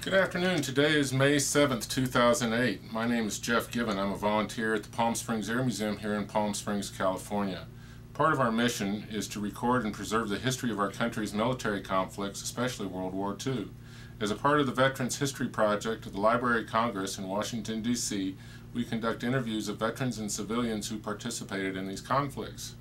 Good afternoon. Today is May 7th, 2008. My name is Jeff Given. I'm a volunteer at the Palm Springs Air Museum here in Palm Springs, California. Part of our mission is to record and preserve the history of our country's military conflicts, especially World War II. As a part of the Veterans History Project of the Library of Congress in Washington, D.C., we conduct interviews of veterans and civilians who participated in these conflicts.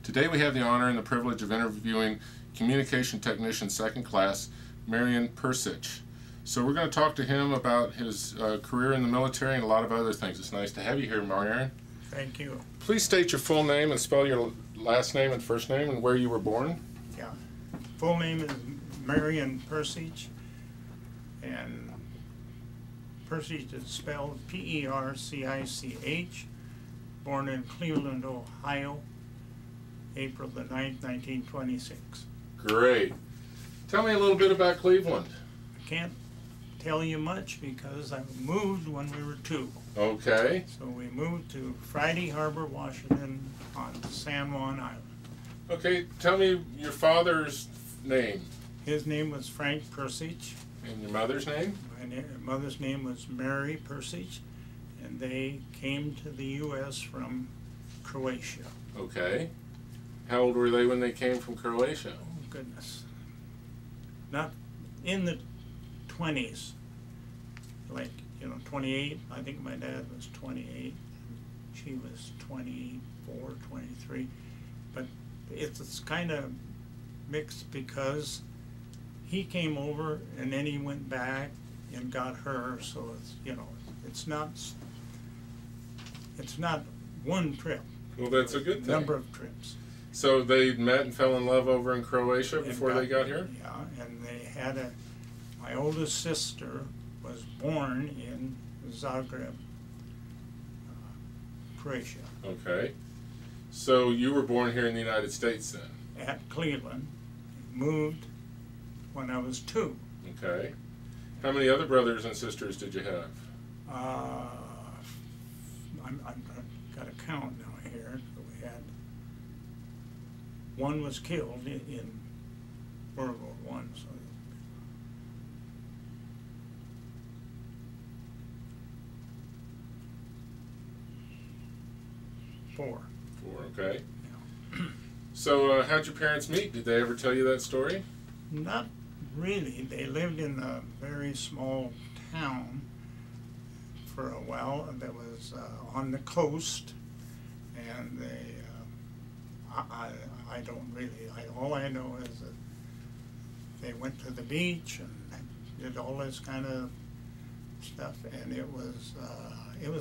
Today we have the honor and the privilege of interviewing Communication Technician Second Class, Percich. So we're going to talk to him about his career in the military and a lot of other things. It's nice to have you here, Marion. Thank you. Please state your full name and spell your last name and first name and where you were born. Yeah. Full name is Marion Percich, and Percich is spelled P-E-R-C-I-C-H, born in Cleveland, Ohio, April the 9th, 1926. Great. Tell me a little bit about Cleveland. I can't tell you much because I moved when we were 2. Okay. So we moved to Friday Harbor, Washington on San Juan Island. Okay, tell me your father's name. His name was Frank Percich. And your mother's name? My mother's name was Mary Percich, and they came to the U.S. from Croatia. Okay. How old were they when they came from Croatia? Oh, goodness. Not in the 20s, like, 28. I think my dad was 28. She was 24, 23. But it's kind of mixed because he came over and then he went back and got her. So it's not one trip. Well, that's a good thing. Number of trips. So they met and fell in love over in Croatia before they got here? Yeah, and they had my oldest sister was born in Zagreb, Croatia. Okay. So you were born here in the United States then? At Cleveland. Moved when I was 2. Okay. How many other brothers and sisters did you have? I've got to count now here. We had one was killed in World War I. So 4. 4, okay. Yeah. So how'd your parents meet? Did they ever tell you that story? Not really. They lived in a very small town for a while that was on the coast, and they, I don't really, all I know is that they went to the beach and did all this kind of stuff, and it was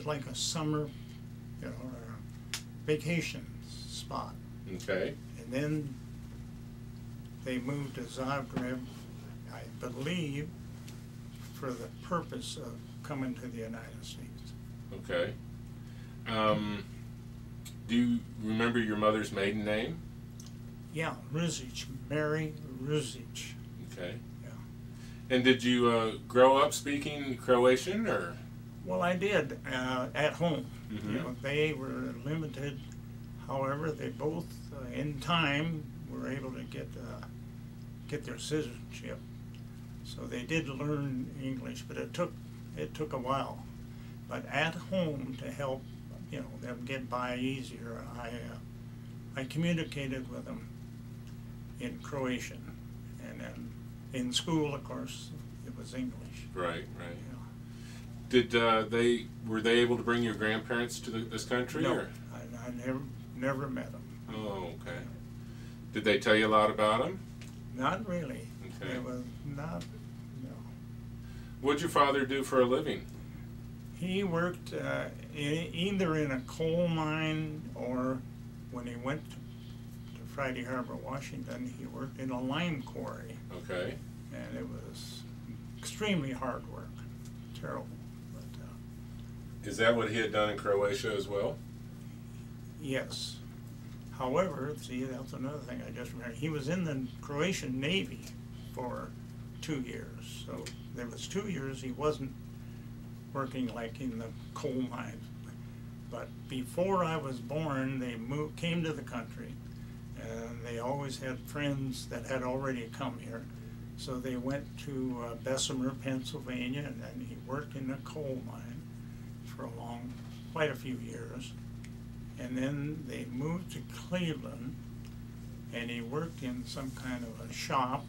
like a summer, vacation spot. Okay. And then they moved to Zagreb, I believe, for the purpose of coming to the United States. Okay. Do you remember your mother's maiden name? Yeah, Percich, Mary Percich. Okay. Yeah. And did you grow up speaking Croatian, or? Well, I did at home. Mm-hmm. They were limited. However, they both, in time, were able to get their citizenship. So they did learn English, but it took a while. But at home, to help them get by easier, I communicated with them in Croatian, and then in school, of course, it was English. Right. Yeah. Did were they able to bring your grandparents to this country? No, or? I never met them. Oh, okay. Did they tell you a lot about them? Not really. Okay. It was not. No. What'd your father do for a living? He worked either in a coal mine, or when he went to Friday Harbor, Washington, he worked in a lime quarry. Okay. And it was extremely hard work. Terrible. But, is that what he had done in Croatia as well? yes. However, see, that's another thing I just remembered. He was in the Croatian Navy for 2 years. So there was 2 years he wasn't working like in the coal mines. But before I was born, they came to the country, and they always had friends that had already come here. So they went to Bessemer, Pennsylvania, and then he worked in a coal mine for quite a few years. And then they moved to Cleveland, and he worked in some kind of a shop.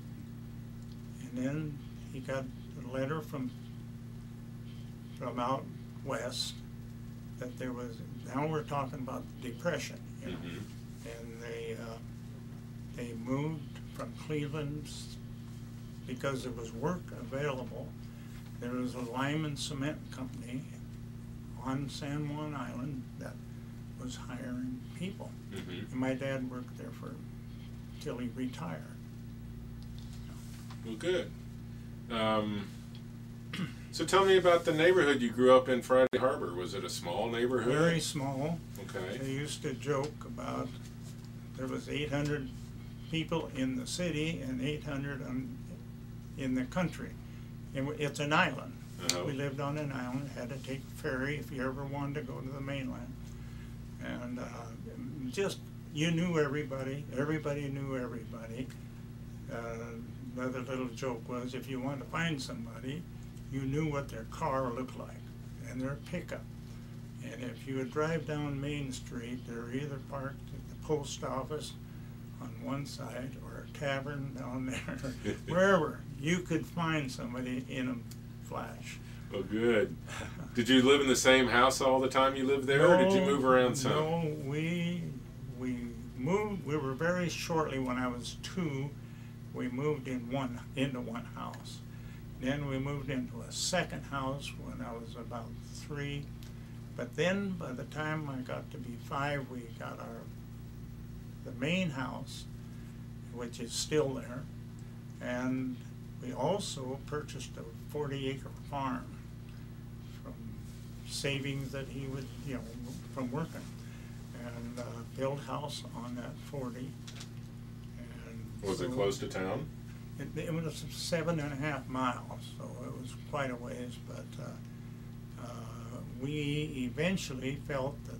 And then he got a letter from out west that there was, now we're talking about depression, you know. And they moved from Cleveland because there was work available. There was a lime and cement company on San Juan Island that was hiring people. And my dad worked there till he retired. Well, good. So tell me about the neighborhood you grew up in, Friday Harbor. Was it a small neighborhood? Very small. Okay. They used to joke about there was 800 people in the city and 800 in the country. And it's an island. We lived on an island, had to take a ferry if you ever wanted to go to the mainland. And just, you knew everybody, everybody knew everybody. Another little joke was if you wanted to find somebody, you knew what their car looked like and their pickup. And if you would drive down Main Street, they're either parked at the post office on one side or a tavern down there, wherever. You could find somebody in a flash. Oh, good. Did you live in the same house all the time you lived there, or did you move around some? No, we moved. We were very shortly when I was 2. We moved into one house. Then we moved into a second house when I was about 3. But then by the time I got to be 5, we got the main house, which is still there, and we also purchased a 40-acre farm from savings that he would, from working, and built a house on that 40. And was it close to town? It was 7.5 miles, so it was quite a ways, but we eventually felt that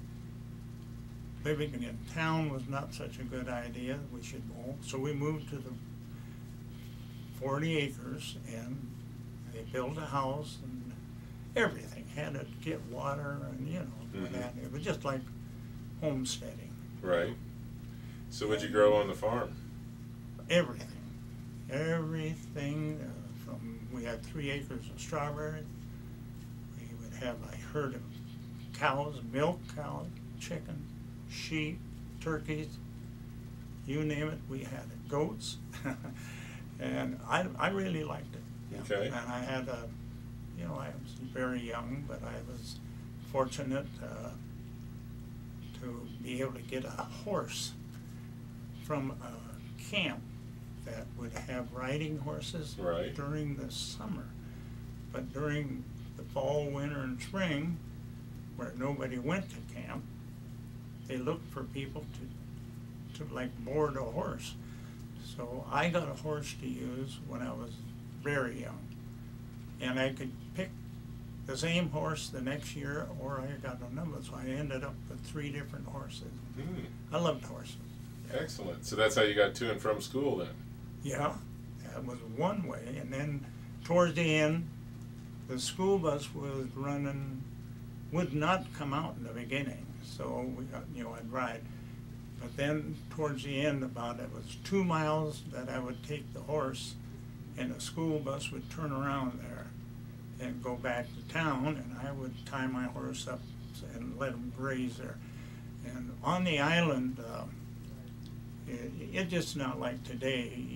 living in town was not such a good idea. We should move. So we moved to the 40 acres, and they built a house and everything. Had to get water and, that. It was just like homesteading. Right. So what'd you grow on the farm? Everything. Everything we had 3 acres of strawberries. We would have a herd of cows, milk cows, chicken, sheep, turkeys, you name it, we had it. Goats. And I really liked it. Okay. And I had I was very young, but I was fortunate to be able to get a horse from a camp that would have riding horses during the summer. But during the fall, winter, and spring, where nobody went to camp, they looked for people to like board a horse. So I got a horse to use when I was very young. And I could pick the same horse the next year, or I got a number. So I ended up with 3 different horses. I loved horses. Excellent. So that's how you got to and from school then? Yeah, that was one way. And then towards the end, the school bus was would not come out in the beginning. So we got, I'd ride. But then towards the end, it was 2 miles that I would take the horse, and the school bus would turn around there and go back to town, and I would tie my horse up and let him graze there. And on the island, it's just not like today,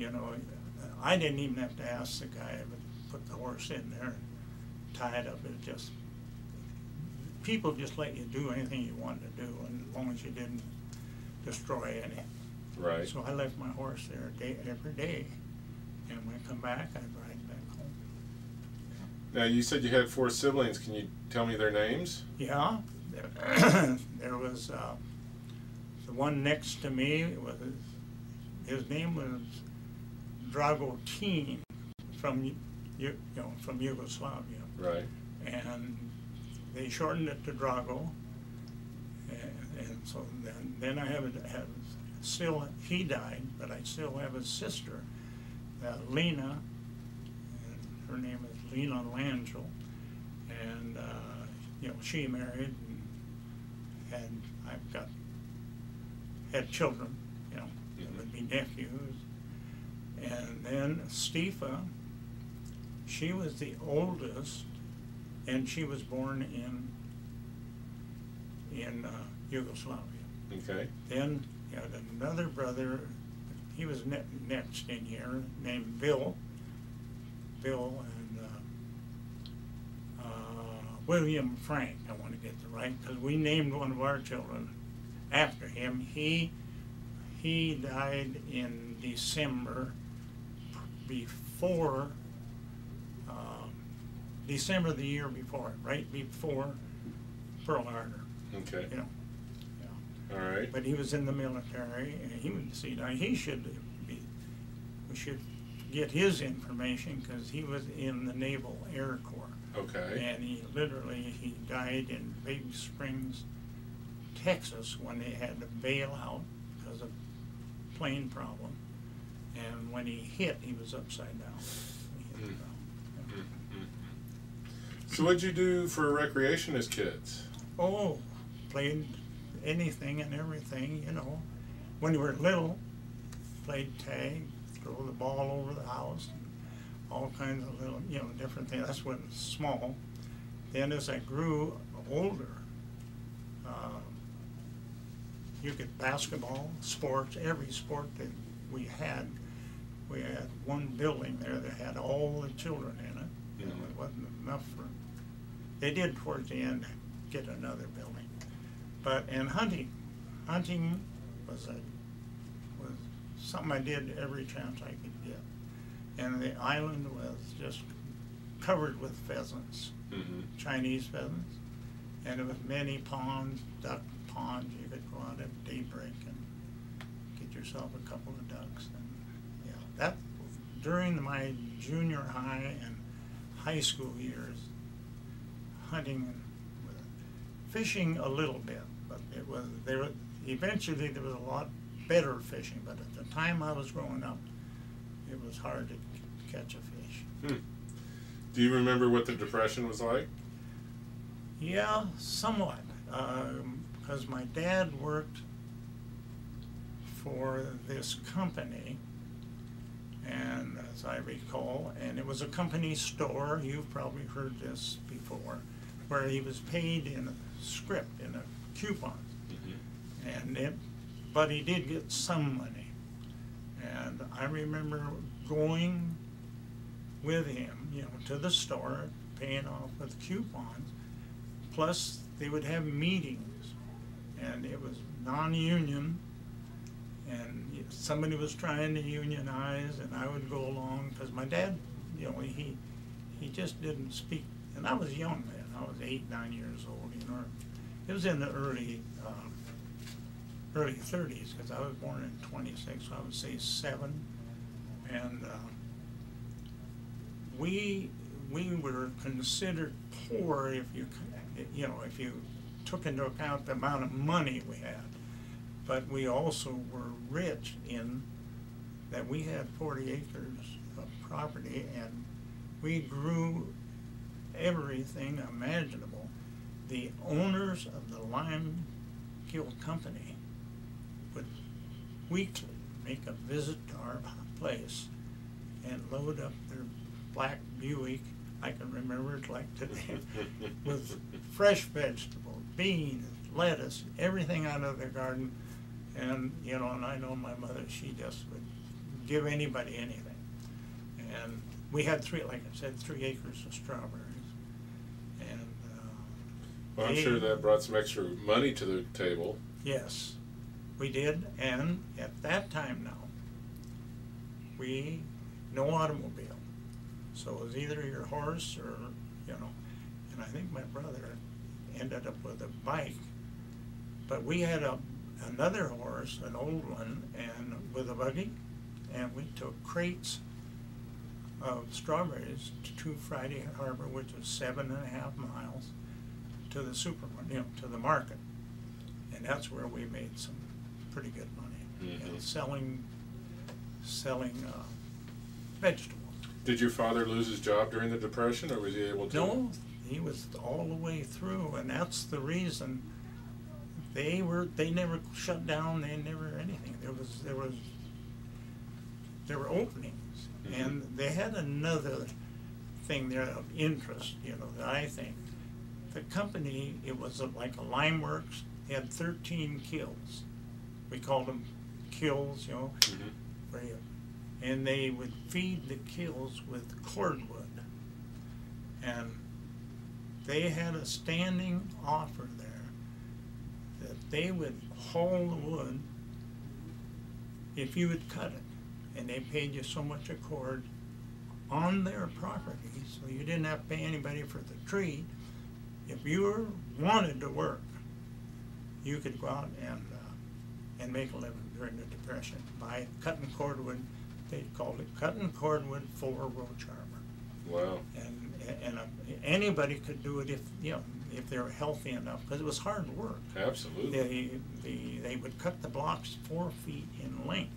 I didn't even have to ask the guy to put the horse in there and tie it up. It just, people just let you do anything you wanted to do, and as long as you didn't destroy any. Right. So I left my horse there every day, and when I come back, I'd ride back home. Now, you said you had 4 siblings. Can you tell me their names? Yeah. There was the one next to me, his name was Dragutin from Yugoslavia. Right. And they shortened it to Drago. And so then I still, he died, but I still have a sister, Lena, her name is Lena Langell, and you know, she married, and I've had children, you know, that would be nephews. And then Stifa, she was the oldest, and she was born in Yugoslavia. Okay. Then you had another brother, he was next in here, named Bill, and William Frank, I want to get the right, because we named one of our children after him. He died in December before, December the year before, right before Pearl Harbor. Okay. You know. All right. But he was in the military, and he would see now he should be. We should get his information because he was in the Naval Air Corps. Okay. And he died in Big Springs, Texas, when they had to bail out because of plane problem. And when he hit, he was upside down. He hit the ground. So what'd you do for recreation as kids? Oh, played anything and everything, you know. When you were little, played tag, throw the ball over the house, and all kinds of little, you know, different things. That's when it was small. Then as I grew older, you get basketball, sports, every sport that we had one building there that had all the children in it. You know, it wasn't enough for, they did towards the end get another building. But in hunting was something I did every chance I could get. And the island was just covered with pheasants, Chinese pheasants. And there was many ponds, duck ponds. You could go out at daybreak and get yourself a couple of ducks. And yeah, that during my junior high and high school years, hunting and fishing a little bit, but eventually there was a lot better fishing, but at the time I was growing up, it was hard to catch a fish. Do you remember what the Depression was like? Yeah, somewhat, because my dad worked for this company, and as I recall, and it was a company store, you've probably heard this before, where he was paid in a scrip, in a coupon. But he did get some money. And I remember going with him, you know, to the store, paying off with coupons, plus they would have meetings, and it was non-union, and somebody was trying to unionize, and I would go along, because my dad, you know, he just didn't speak, and I was young then. I was 8, 9 years old, you know. It was in the early 30s, because I was born in 26, so I would say 7. And we were considered poor if you took into account the amount of money we had. But we also were rich in that we had 40 acres of property, and we grew everything imaginable. The owners of the Lime Kill Company would weekly make a visit to our place and load up their black Buick, I can remember it like today, with fresh vegetables, beans, lettuce, everything out of their garden. And, you know, and I know my mother, she just would give anybody anything. And we had like I said, 3 acres of strawberries. And well, I'm sure that brought some extra money to the table. Yes, we did. And at that time now, no automobile. So it was either your horse or, you know, and I think my brother ended up with a bike. But we had another horse, an old one, and with a buggy, and we took crates of strawberries to Friday Harbor, which was 7.5 miles, to the supermarket, you know, to the market, and that's where we made some pretty good money, you know, selling vegetables. Did your father lose his job during the Depression, or was he able to? No, he was all the way through, and that's the reason they never shut down, they never anything. There were openings, Mm-hmm. and they had another thing there of interest, you know, that I think. The company, it was like a lime works, they had 13 kilns. We called them kilns, you know, Mm-hmm. and they would feed the kilns with cordwood. And they had a standing offer there that they would haul the wood if you would cut it. And they paid you so much a cord on their property, so you didn't have to pay anybody for the tree. If you wanted to work, you could go out and make a living during the Depression by cutting cordwood. They called it cutting cordwood for roach armor. Wow. And anybody could do it if, you know, if they were healthy enough, because it was hard work. Absolutely. They would cut the blocks 4 feet in length,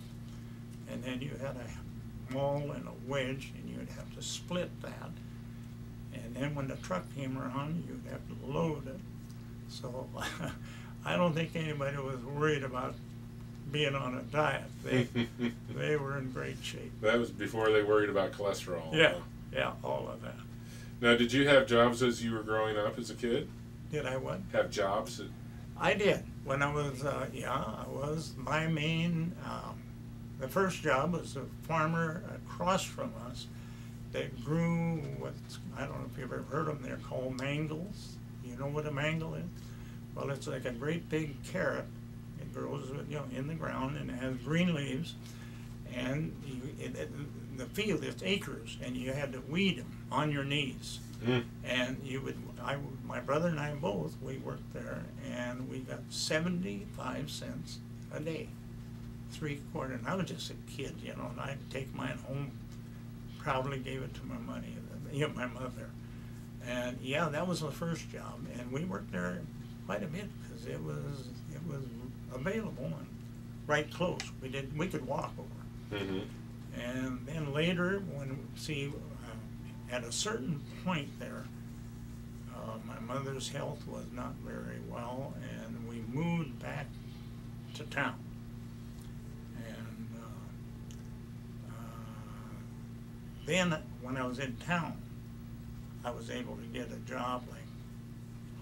and then you had a maul and a wedge, and you would have to split that. And then when the truck came around, you'd have to load it. So I don't think anybody was worried about being on a diet. They were in great shape. That was before they worried about cholesterol. Yeah, yeah, all of that. Now, did you have jobs as you were growing up as a kid? Did I what? Have jobs? I did. When I was, I was, my main, the first job was a farmer across from us that grew what, I don't know if you've ever heard of them, they're called mangles. You know what a mangle is? Well, it's like a great big carrot. It grows, you know, in the ground, and it has green leaves. And the field, it's acres, and you had to weed them on your knees. And you would, my brother and I both, we worked there, and we got 75 cents a day, 3/4. And I was just a kid, you know, and I'd take mine home, probably gave it to my money, you know, my mother. And yeah, that was the first job, and we worked there quite a bit because it was available and right close. We could walk over. Mm-hmm. And then later, at a certain point there, my mother's health was not very well, and we moved back to town. And then when I was in town, I was able to get a job like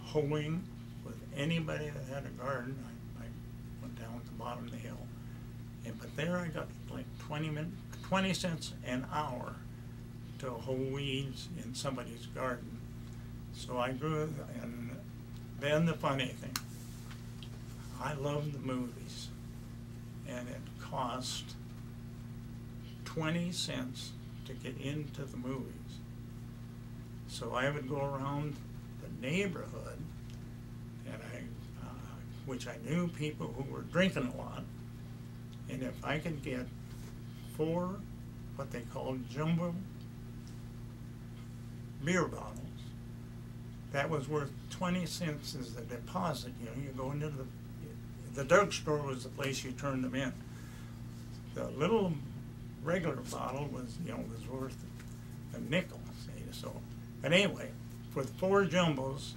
hoeing with anybody that had a garden. I went down at the bottom of the hill. But there I got like 20 cents an hour to hoe weeds in somebody's garden. So I grew, and then the funny thing, I loved the movies, and it cost 20 cents to get into the movies. So I would go around the neighborhood, and which I knew people who were drinking a lot, and if I could get 4 what they called jumbo beer bottles, that was worth 20 cents as the deposit. You know, you go into the drugstore was the place you turned them in. The little regular bottle was, you know, was worth a nickel, say so. But anyway, for 4 jumbos,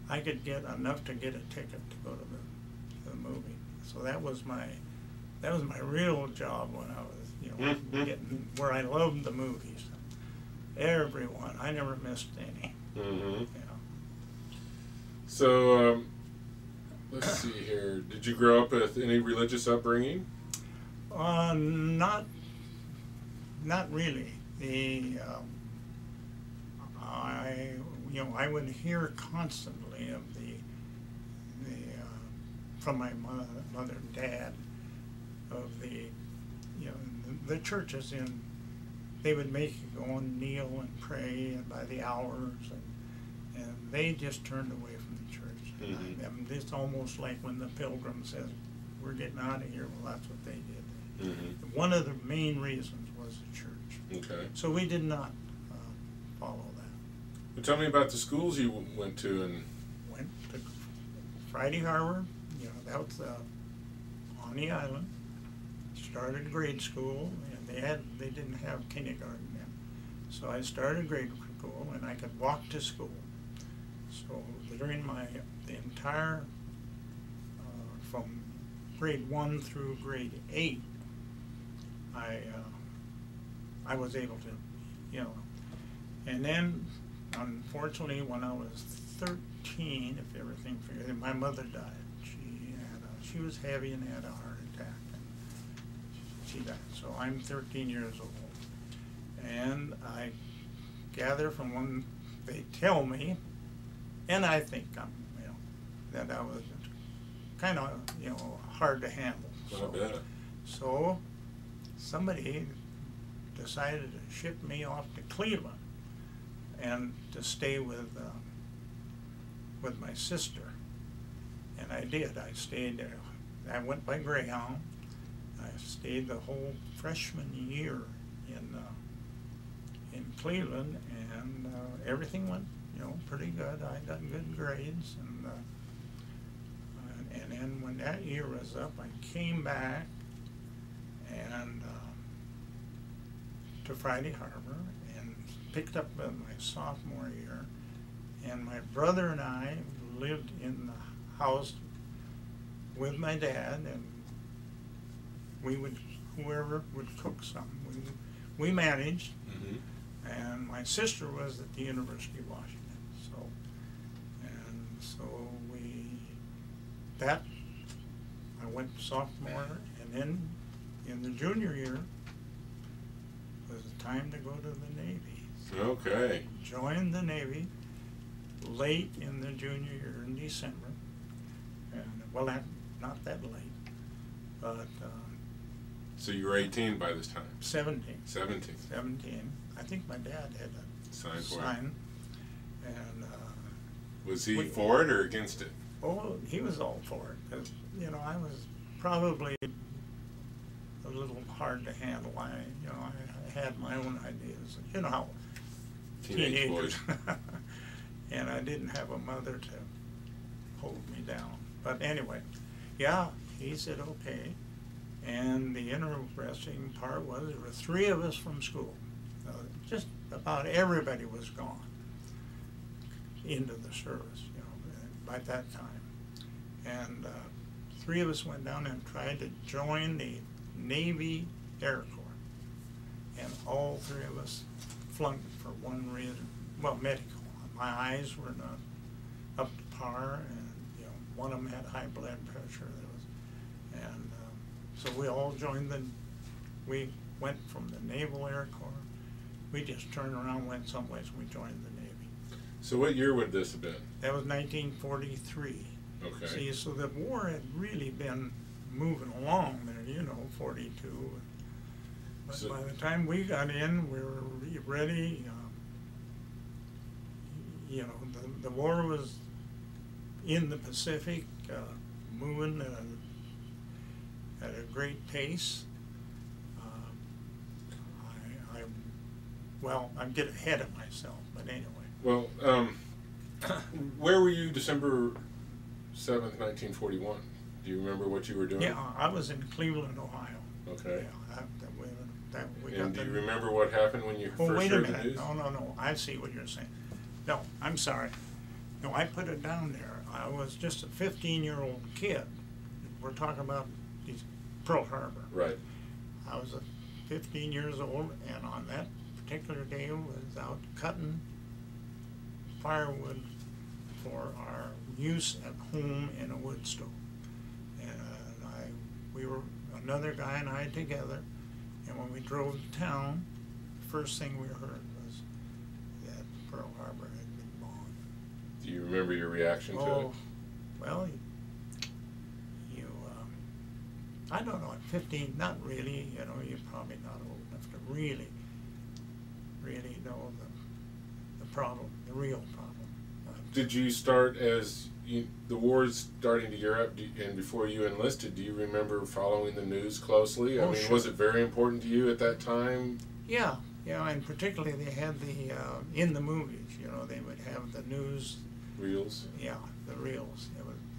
I could get enough to get a ticket to go to the movie. So that was my real job when I was, you know, getting where I loved the movies. Everyone, I never missed any. Mm-hmm. Yeah. So, let's see here. Did you grow up with any religious upbringing? Not really. I would hear constantly of from my mother and dad of the churches they would make you go and kneel and pray by the hours, and they just turned away from the church. Mm-hmm. And it's almost like when the pilgrim says, "We're getting out of here." Well, that's what they did. Mm-hmm. One of the main reasons was the church. Okay. So we did not follow that. Well, tell me about the schools you went to. And Went to Friday Harbor. You know, that was on the island. Started grade school, and they didn't have kindergarten then. So I started grade school, and I could walk to school. So during the entire, from grade 1 through grade 8, I was able to, you know. And then, unfortunately, when I was 13, if everything figured, my mother died. She was heavy and had a heart attack, and she died. So I'm 13 years old, and I gather from when they tell me, and I think I'm, you know, that I was kind of, you know, hard to handle. So somebody decided to ship me off to Cleveland and to stay with my sister. And I did. I stayed there. I went by Greyhound. I stayed the whole freshman year in Cleveland, and everything went, you know, pretty good. I got good grades, and then when that year was up, I came back and to Friday Harbor and picked up my sophomore year. And my brother and I lived in the house with my dad, and whoever would cook something, we managed. Mm-hmm. And my sister was at the University of Washington, I went sophomore, and then in the junior year was the time to go to the Navy. So okay. I joined the Navy late in the junior year in December, and well, not that late, but so you were 18 by this time? 17. 17. I think my dad had a sign. And was he for it or against it? Oh, he was all for it, because, you know, I was probably a little hard to handle. I had my own ideas. You know how teenagers. And I didn't have a mother to hold me down. But anyway, yeah, he said okay. And the interesting part was there were 3 of us from school. Just about everybody was gone into the service, you know, by that time. And 3 of us went down and tried to join the Navy Air Corps. And all 3 of us flunked for one reason, well, medical. My eyes were not up to par, and, you know, one of them had high blood pressure. And so we all joined we went from the Naval Air Corps. We just turned around, went someplace, and we joined the Navy. So what year would this have been? That was 1943. Okay. See, so the war had really been moving along there, you know, 42. But so by the time we got in, we were ready. You know, the war was in the Pacific, moving at a great pace. Well, I'm getting ahead of myself, but anyway. Well, where were you December 7th, 1941? Do you remember what you were doing? Yeah, I was in Cleveland, Ohio. Okay. Yeah, and do you remember what happened when you first wait a heard minute. the news? No, I see what you're saying. No, I'm sorry. No, I put it down there. I was just a 15-year-old kid. We're talking about Pearl Harbor. Right. I was 15 years old, and on that particular day was out cutting firewood for our use at home in a wood stove. And we were, another guy and I together, and when we drove to town, the first thing we heard was that Pearl Harbor had been bombed. Do you remember your reaction to it? Well, I don't know, at 15, not really, you know, you're probably not old enough to really know the problem, the real problem. Did you start as the war's starting to gear up, and before you enlisted, do you remember following the news closely? I mean, sure. Was it very important to you at that time? Yeah, and particularly they had in the movies, you know, they would have the news reels. Yeah, the reels.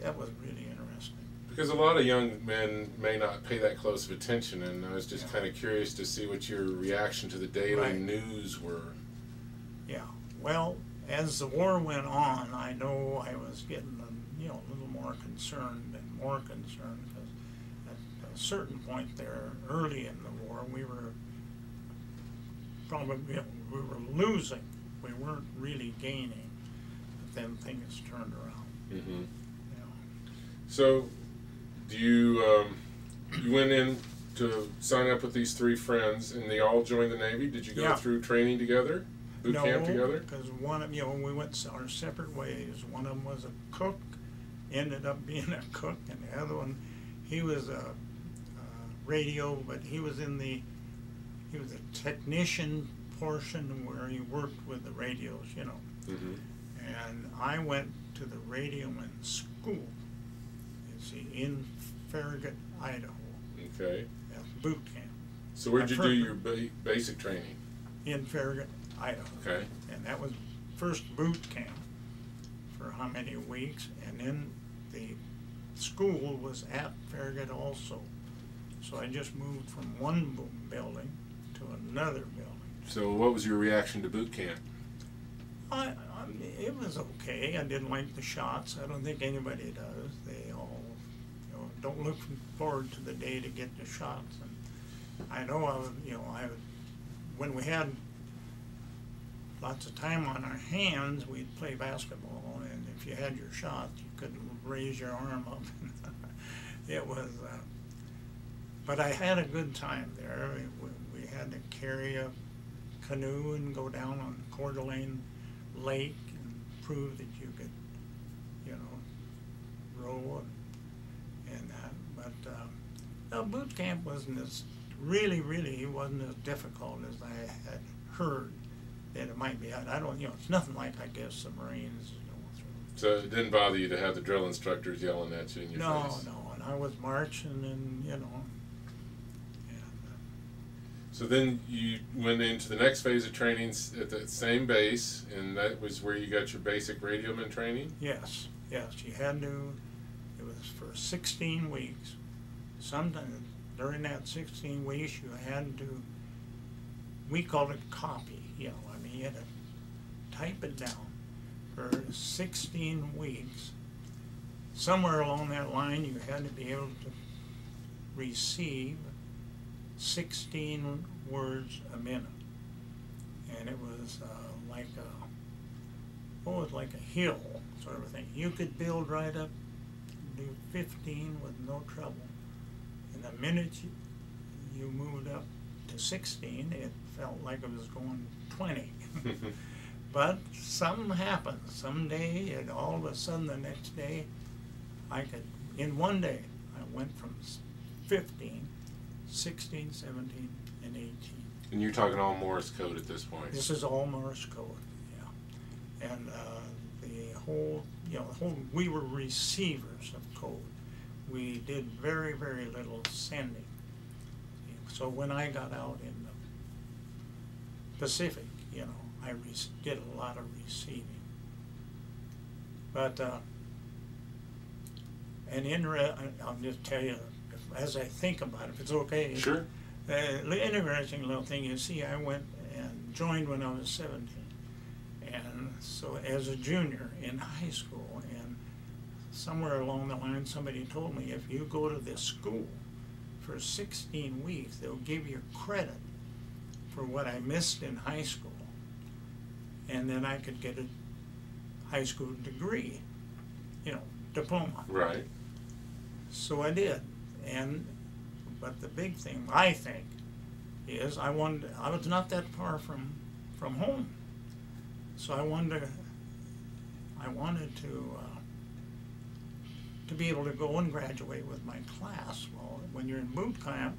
That was really interesting. Because a lot of young men may not pay that close of attention, and I was just kind of curious to see what your reaction to the daily news were. Yeah. Well, as the war went on, I know I was getting, a little more concerned and more concerned, because at a certain point there, early in the war, we were probably, we were losing. We weren't really gaining. But then things turned around. Mm-hmm. So, do you you went in to sign up with these three friends, and they all joined the Navy? Did you go through training together, boot camp together? No, because one of we went our separate ways. One of them was a cook, ended up being a cook, and the other one, he was a radio, but he was a technician portion where he worked with the radios, Mm-hmm. And I went to the Radioman school. In Farragut, Idaho. Okay. At boot camp. So where'd you do your basic training? In Farragut, Idaho. Okay. And that was first boot camp for how many weeks, and then the school was at Farragut also. So I just moved from one building to another building. So what was your reaction to boot camp? It was okay. I didn't like the shots. I don't think anybody does. They all don't look forward to the day to get the shots. And I know when we had lots of time on our hands, we'd play basketball, and if you had your shot, you couldn't raise your arm up. It was, but I had a good time there. We had to carry a canoe and go down on Coeur d'Alene Lake and prove that you could, row and that. But boot camp wasn't really wasn't as difficult as I had heard that it might be. I don't, it's nothing like, I guess, the Marines going through. So it didn't bother you to have the drill instructors yelling at you in your face? No, and I was marching, and So then you went into the next phase of training at the same base, and that was where you got your basic radioman training? Yes, you had to. It was for 16 weeks. Sometime during that 16 weeks, you had to, we called it copy, you had to type it down for 16 weeks. Somewhere along that line, you had to be able to receive 16 words a minute. And it was like a hill sort of a thing. You could build right up, do 15 with no trouble. And the minute you moved up to 16, it felt like it was going 20. But something happened. Someday, and all of a sudden the next day, in one day, I went from 15, 16, 17, and 18. And you're talking all Morse code at this point? This is all Morse code, yeah. And we were receivers of code. We did very, very little sending. So when I got out in the Pacific, I did a lot of receiving. But, I'll just tell you, as I think about it, if it's okay. Sure. The interesting little thing is, see, I went and joined when I was 17. And so as a junior in high school, and somewhere along the line somebody told me, if you go to this school for 16 weeks, they'll give you credit for what I missed in high school. And then I could get a high school degree, diploma. Right. So I did. But the big thing, I think, is I was not that far from home. So I wanted to be able to go and graduate with my class. Well, when you're in boot camp,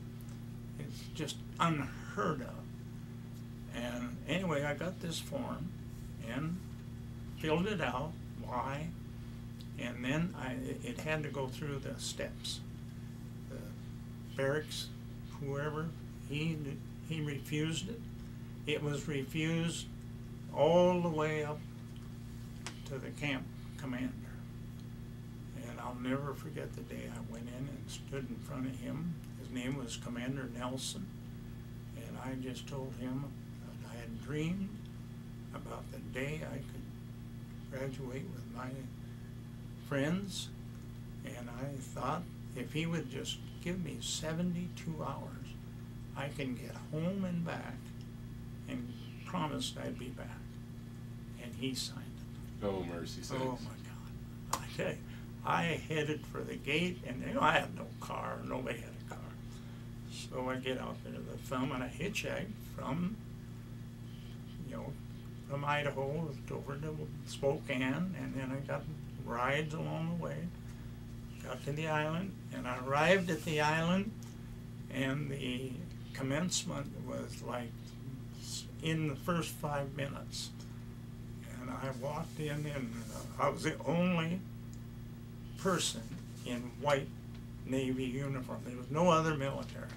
it's just unheard of. And anyway, I got this form and filled it out, why, and then it had to go through the steps. The barracks, whoever, he refused it. It was refused all the way up to the camp commander. And I'll never forget the day I went in and stood in front of him. His name was Commander Nelson, and I just told him that I had dreamed about the day I could graduate with my friends, and I thought if he would just give me 72 hours, I can get home and back, and promised I'd be back. And he signed it. Oh, mercy sakes. Oh my God. I tell you, I headed for the gate, and you know, I had no car, nobody had a car. So I get out there to the thumb, and I hitchhiked from, you know, from Idaho over to Spokane, and then I got rides along the way. Got to the island, and I arrived at the island, and the commencement was like in the first 5 minutes. And I walked in, and I was the only person in white Navy uniform. There was no other military.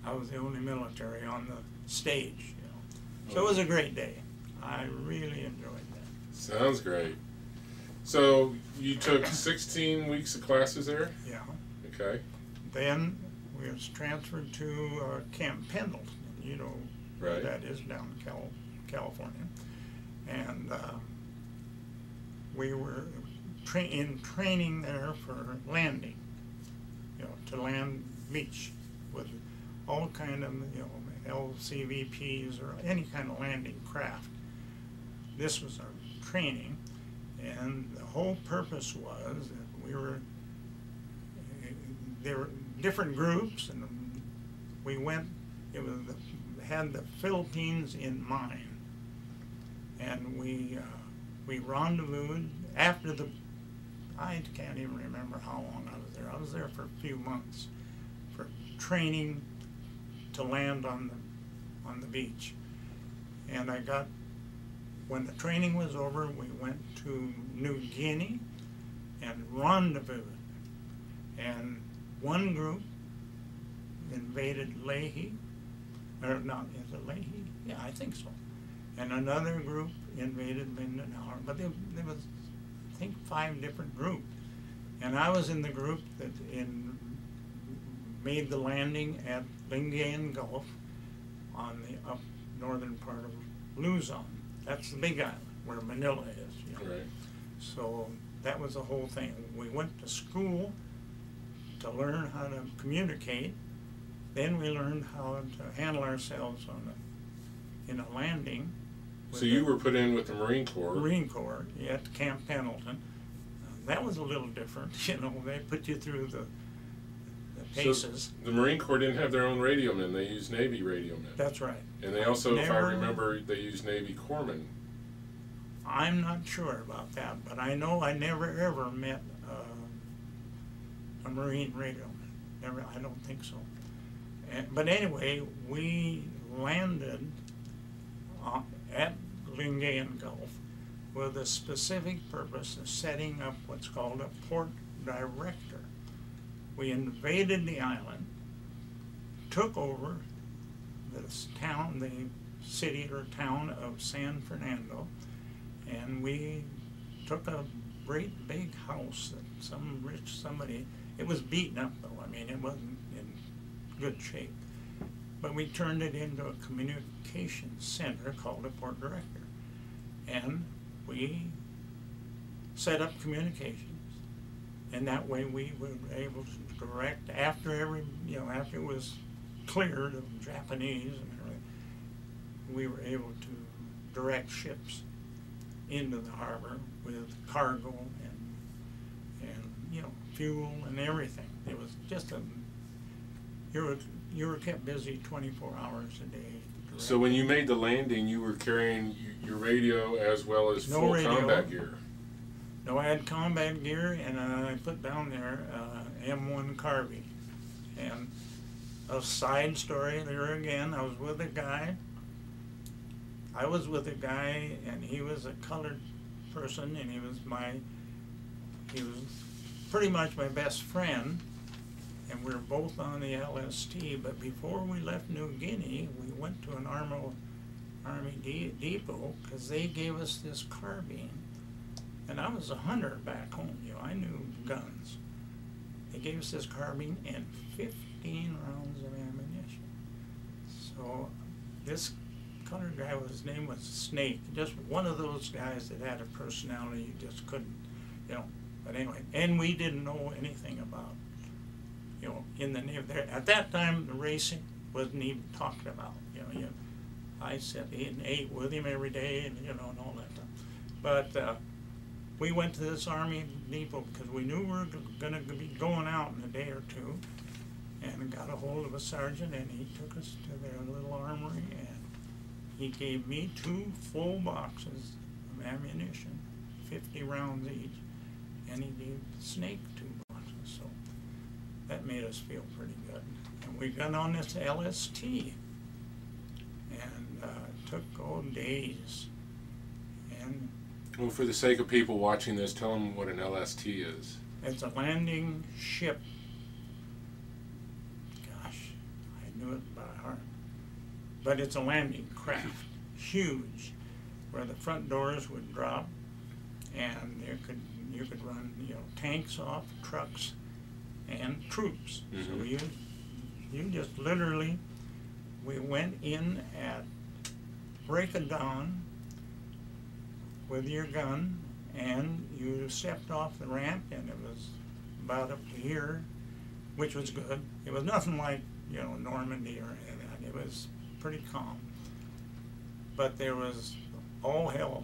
I was the only military on the stage, you know. So it was a great day. I really enjoyed that. Sounds great. So you took 16 weeks of classes there? Yeah. Okay. Then we was transferred to Camp Pendleton. You know where Right. that is down in California. And we were in training there for landing, you know, to land beach with all kind of, you know, LCVPs or any kind of landing craft. This was our training, and the whole purpose was that we were, there were different groups, and we went, it was had the Philippines in mind, and we rendezvoused after the, I can't even remember how long I was there. I was there for a few months for training to land on the beach. And I got, when the training was over, we went to New Guinea and rendezvoused. And one group invaded Leahy, or not, is it Leahy? Yeah, I think so. And another group invaded Mindanao, but there was, I think, 5 different groups. And I was in the group that made the landing at Lingayen Gulf on the up northern part of Luzon. That's the big island where Manila is, you know. Right. So that was the whole thing. We went to school to learn how to communicate. Then we learned how to handle ourselves in a landing. So you were put in with the Marine Corps. Marine Corps at Camp Pendleton. That was a little different, you know. They put you through the paces. So the Marine Corps didn't have their own radiomen. They used Navy radiomen. That's right. And they also, if I remember, they used Navy corpsmen. I'm not sure about that, but I know I never ever met a Marine radioman. Never, I don't think so. But anyway, we landed at Lingayen Gulf with a specific purpose of setting up what's called a port director. We invaded the island, took over this town, the city or town of San Fernando, and we took a great big house that some rich somebody, it was beaten up though, I mean it wasn't in good shape, but we turned it into a communications center called a port director, and we set up communications, and that way we were able to direct after every, you know, after it was cleared of Japanese and everything, we were able to direct ships into the harbor with cargo and you know, fuel and everything. It was just a, you were kept busy 24 hours a day. So when you made the landing, you were carrying your radio as well as full combat gear. No, I had combat gear, and I put down there M1 carbine. And a side story there again, I was with a guy. And he was a colored person, and he was pretty much my best friend, and we were both on the LST. But before we left New Guinea, we went to an Army depot because they gave us this carbine. And I was a hunter back home, you know, I knew guns. They gave us this carbine and 15 rounds of ammunition. So this colored guy, his name was Snake, just one of those guys that had a personality you just couldn't, you know. But anyway, and we didn't know anything about, you know, in the Navy. There, at that time, the racing wasn't even talked about. You know, I sat and ate with him every day, and you know, and all that stuff. But we went to this Army depot because we knew we were going to be going out in a day or two, and got a hold of a sergeant, and he took us to their little armory, and he gave me 2 full boxes of ammunition, 50 rounds each, and he gave Snake 2 boxes. So that made us feel pretty good. And we got on this LST, and it took days. And well, for the sake of people watching this, tell them what an LST is. it's a landing ship. Gosh, I knew it by heart. But it's a landing craft, huge, where the front doors would drop, and you could run, you know, tanks off, trucks, and troops. Mm-hmm. So you just literally, we went in at break of dawn with your gun, and you stepped off the ramp, and it was about up to here, which was good. It was nothing like, you know, Normandy or anything. It was pretty calm. But there was all hell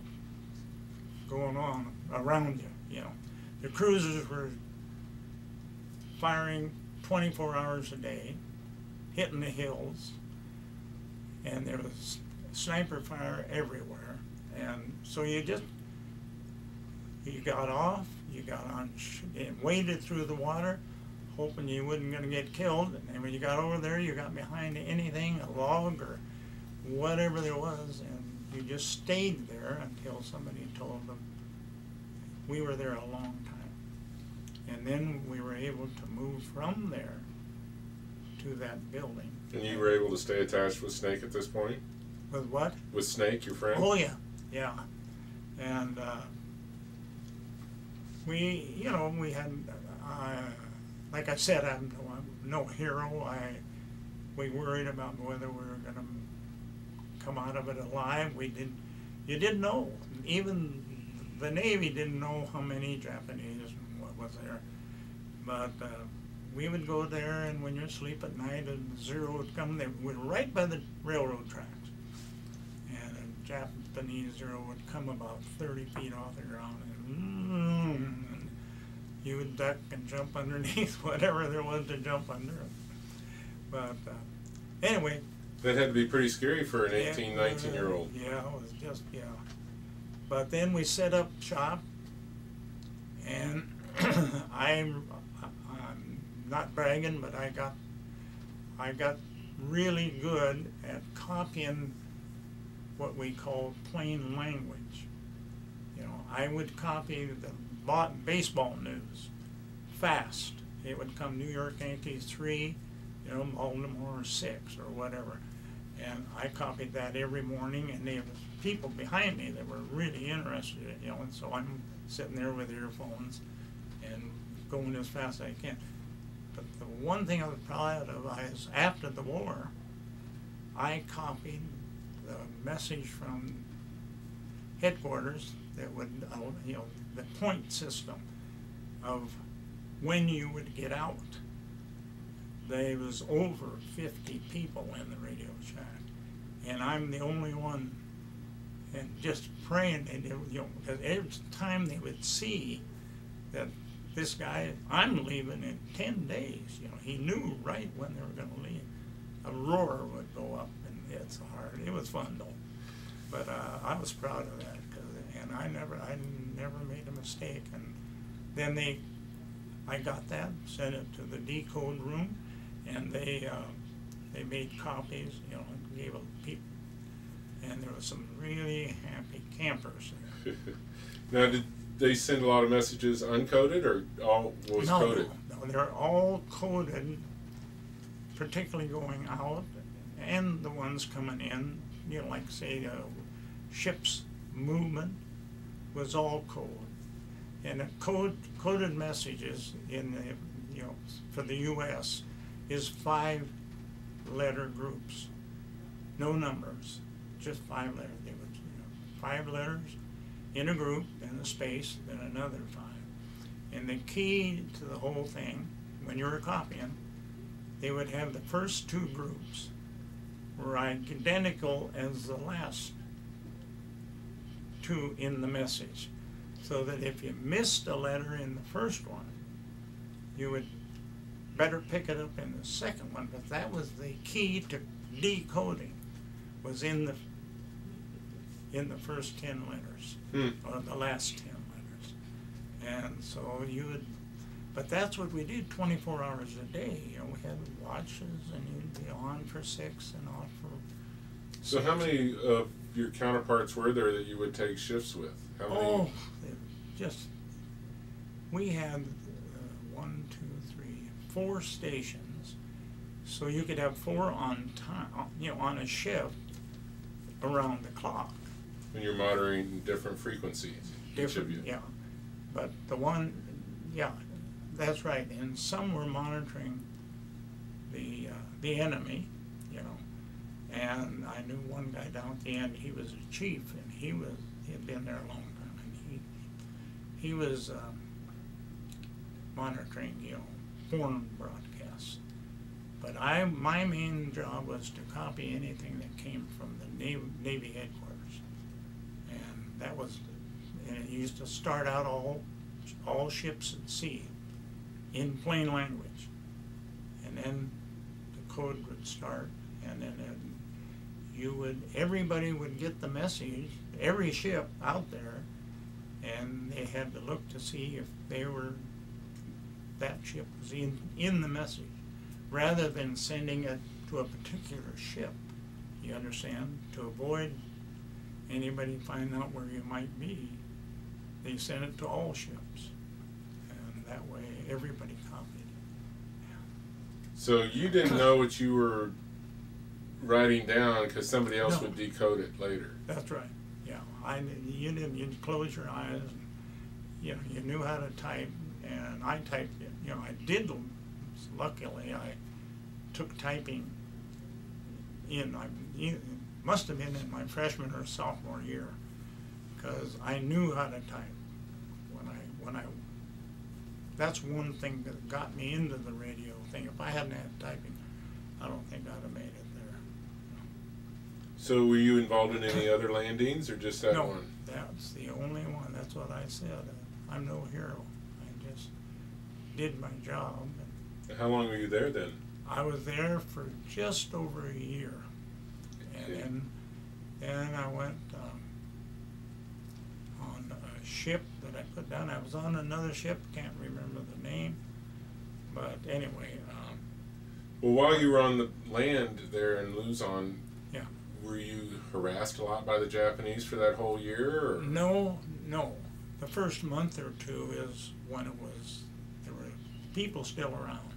going on around you, you know. The cruisers were firing 24 hours a day, hitting the hills, and there was sniper fire everywhere. And so you got off, you got on, and waded through the water, hoping you wasn't going to get killed. And when you got over there, you got behind anything, a log or whatever there was, and you just stayed there until somebody told them. We were there a long time. And then we were able to move from there to that building. And you were able to stay attached with Snake at this point? With what? With Snake, your friend? Oh, yeah, yeah. And we, you know, we had, like I said, I'm no hero. We worried about whether we were going to come out of it alive. You didn't know. Even the Navy didn't know how many Japanese and what was there. But we would go there, and when you're asleep at night and Zero would come, they were right by the railroad tracks. And a Japanese Zero would come about 30 feet off the ground, and you would duck and jump underneath whatever there was to jump under. But anyway. That had to be pretty scary for an 18, 19-year-old. Yeah, it was just, yeah. But then we set up shop, and I'm not bragging, but I got really good at copying what we call plain language. You know, I would copy the baseball news fast. It would come New York Yankees 3, you know, Baltimore 6 or whatever. And I copied that every morning, and there was people behind me that were really interested in it, you know, and so I'm sitting there with earphones and going as fast as I can. But the one thing I was proud of is after the war, I copied the message from headquarters that would, you know, the point system of when you would get out. There was over 50 people in the Radio Shack, and I'm the only one, and just praying, and you know, because every time they would see that this guy, I'm leaving in 10 days, you know, he knew right when they were going to leave. A roar would go up, and it's hard. It was fun though, but I was proud of that, and I never made a mistake. And then I got that, sent it to the decode room, and they made copies, you know, and gave it to people, and there was some really happy campers there. Now, did they send a lot of messages uncoded, or all was coded? No, they're all coded, particularly going out, and the ones coming in. You know, like say ship's movement was all code, and the coded messages in the, you know, for the U.S. is 5-letter groups, no numbers, just 5 letters. They would, you know, 5 letters in a group, then a space, then another 5. And the key to the whole thing, when you were copying, they would have the first 2 groups were identical as the last 2 in the message, so that if you missed a letter in the first one, you would better pick it up in the second one. But that was the key to decoding, was in the first 10 letters, or the last 10 letters. And so you would, but that's what we did 24 hours a day. You know, we had watches, and you'd be on for 6 and off for 6. So how many of your counterparts were there that you would take shifts with? How many? Oh, just, we had 4 stations, so you could have 4 on time, you know, on a shift around the clock. And you're monitoring different frequencies, each of you. Yeah, but the one, yeah, that's right. And some were monitoring the enemy, you know. And I knew one guy down at the end. He was a chief, and he had been there a long time, and he was monitoring, you know, foreign broadcasts. But my main job was to copy anything that came from the Navy headquarters, and that was, and it used to start out all ships at sea in plain language, and then the code would start, and then everybody would get the message, every ship out there, and they had to look to see if that ship was in the message, rather than sending it to a particular ship, you understand, to avoid anybody finding out where you might be. They sent it to all ships, and that way everybody copied. Yeah. So you didn't know what you were writing down because somebody else would decode it later. That's right. Yeah, you'd close your eyes, and you know, you knew how to type, and I typed it. You know, I did. Luckily, I took typing in. It must have been in my freshman or sophomore year, because I knew how to type. That's one thing that got me into the radio thing. If I hadn't had typing, I don't think I'd have made it there. So were you involved in any other landings, or just that one? No, that's the only one. That's what I said. I'm no hero. I just did my job. How long were you there then? I was there for just over a year. Okay. And then I went on a ship that I put down. I was on another ship, can't remember the name. But anyway. Well, while you were on the land there in Luzon, yeah, were you harassed a lot by the Japanese for that whole year? Or? No. The first month or 2 is when there were people still around.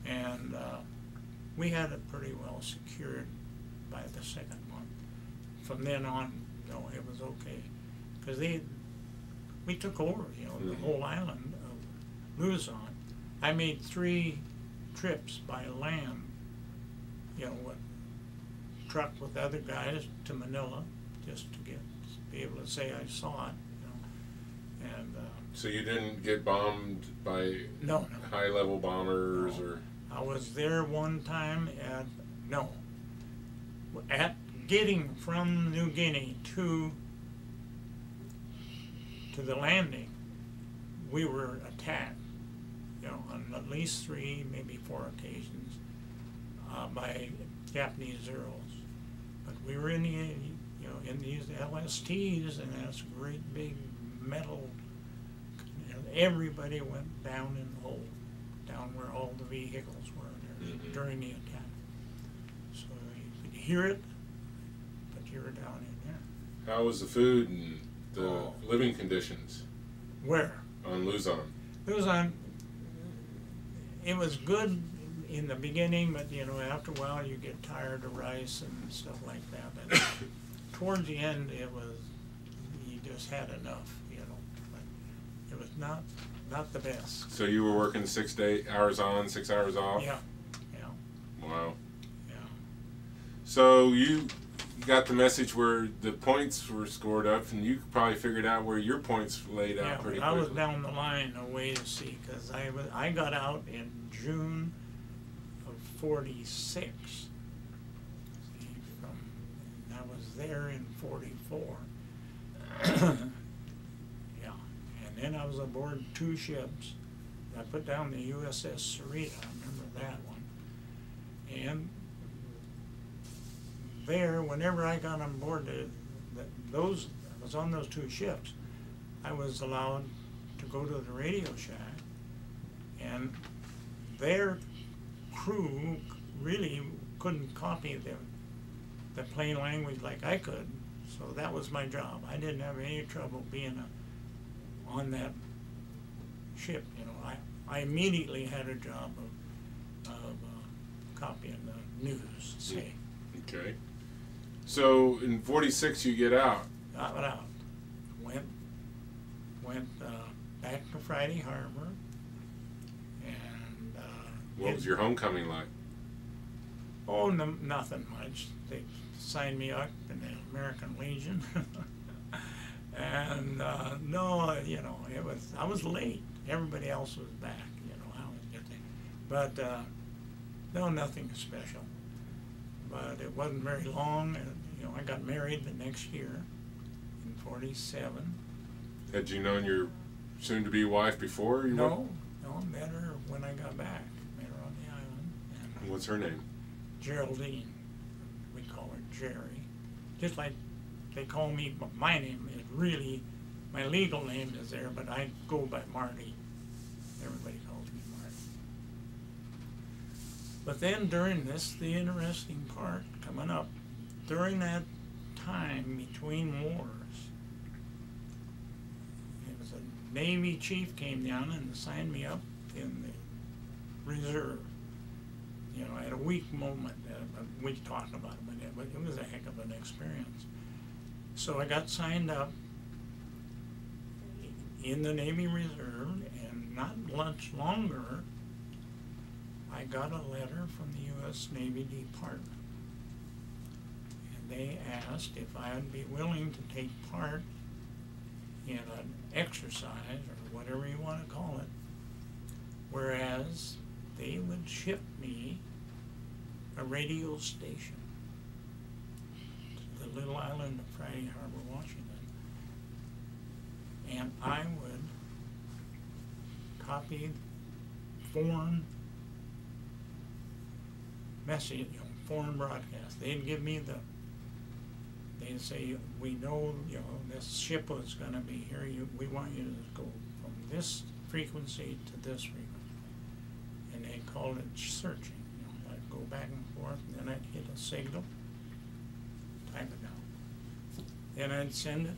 And we had it pretty well secured by the second month. From then on, no, it was okay, because we took over, you know, the whole island of Luzon. I made 3 trips by land, you know, truck with other guys to Manila, just to be able to say I saw it, you know. And so you didn't get bombed by no. high-level bombers, or? I was there one time at getting from New Guinea to the landing, we were attacked, you know, on at least 3, maybe 4 occasions by Japanese Zeros. But we were in these LSTs, and that's great big metal. You know, everybody went down in the hole, down where all the vehicles were during the attack. So you could hear it, but you were down in there. How was the food and the living conditions? Where? On Luzon. Luzon, it was good in the beginning, but you know, after a while you get tired of rice and stuff like that. And towards the end, you just had enough, you know. But It was not the best. So you were working 6 hours on, 6 hours off? Yeah, yeah. Wow. Yeah. So you got the message where the points were scored up, and you probably figured out where your points laid out pretty quickly. I was down the line a way to see, because I got out in June of '46. I was there in '44. Yeah, and then I was aboard 2 ships. I put down the USS Sarita, I remember that one. And there, whenever I got on board I was on those 2 ships, I was allowed to go to the Radio Shack, and their crew really couldn't copy the plain language like I could, so that was my job. I didn't have any trouble being on that ship. You know, I immediately had a job of copying the news, say. Okay. So in '46 you get out. Got out. Went back to Friday Harbor, and what was your homecoming like? Oh, no, nothing much. They signed me up in the American Legion, and no, you know, I was late. Everybody else was back. You know, I was getting, but no, nothing special. But it wasn't very long, and you know, I got married the next year in '47. Had you known your soon-to-be wife before? No, met her when I got back. Met her on the island. And what's her name? Geraldine. We call her Jerry. Just like they call me, my name is really, my legal name is there, but I go by Marty. Everybody calls me Marty. But then during this, the interesting part coming up, during that time between wars, it was a Navy chief came down and signed me up in the reserve. You know, at a weak moment, we talked about it, but it was a heck of an experience. So I got signed up in the Navy Reserve, and not much longer, I got a letter from the U.S. Navy Department. And they asked if I would be willing to take part in an exercise, or whatever you want to call it, whereas they would ship me a radio station to the little island of Friday Harbor, Washington, and I would copy foreign message, you know, foreign broadcast. They'd give me they'd say, we know, you know, this ship was going to be here. We want you to go from this frequency to this frequency. And they called it searching. You know, I'd go back and forth, and then I'd hit a signal, type it down. Then I'd send it,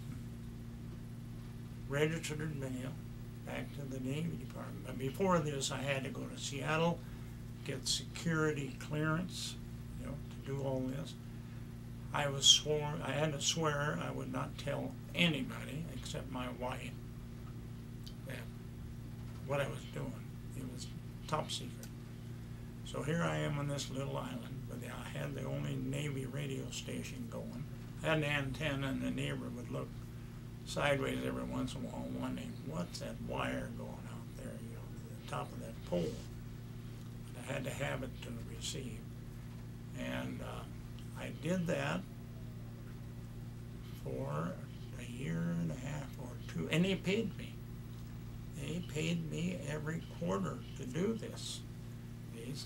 registered mail, back to the Navy Department. But before this, I had to go to Seattle, get security clearance, you know, to do all this. I had to swear I would not tell anybody except my wife that what I was doing. It was top secret. So here I am on this little island, but I had the only Navy radio station going. I had an antenna, and the neighbor would look sideways every once in a while, wondering, what's that wire going out there, you know, to the top of that pole? But I had to have it to receive. And I did that for a year and a half or 2, and they paid me. They paid me every quarter to do this.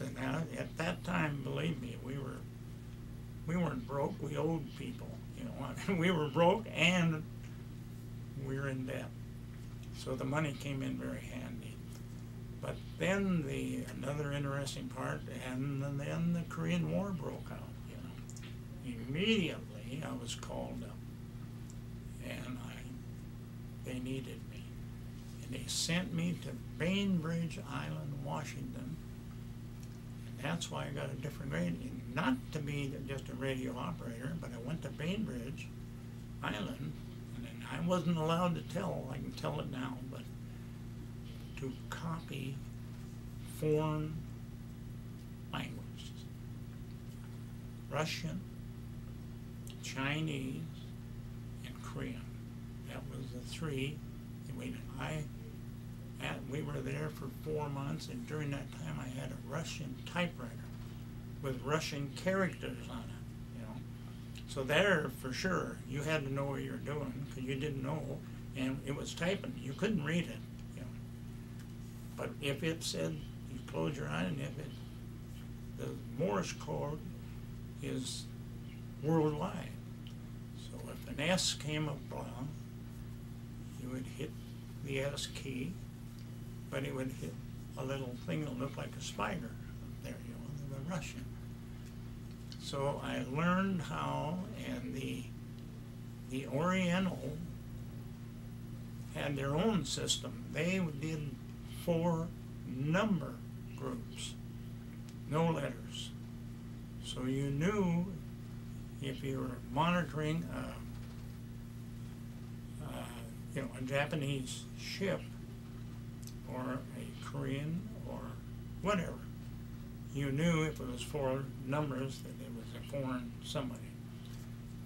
And now, at that time, believe me, we weren't broke. We owed people. You know, I mean, we were broke and we were in debt. So the money came in very handy. But then another interesting part, and then the Korean War broke out. You know, immediately I was called up, and they needed me, and they sent me to Bainbridge Island, Washington. That's why I got a different grade, not to be just a radio operator, but I went to Bainbridge Island, and I wasn't allowed to tell. I can tell it now, but to copy foreign languages. Russian, Chinese, and Korean. That was the three. We were there for 4 months, and during that time I had a Russian typewriter with Russian characters on it, you know. So there, for sure, you had to know what you were doing, because you didn't know, and it was typing. You couldn't read it, you know. But if it said, you close your eye, and if it, the Morse code is worldwide. So if an S came along, you would hit the S key, but it would hit a little thing that looked like a spider there, you know, the Russian. So I learned how, and the Oriental had their own system. They did 4 number groups, no letters. So you knew if you were monitoring a Japanese ship or a Korean or whatever, you knew if it was 4 numbers that it was a foreign somebody.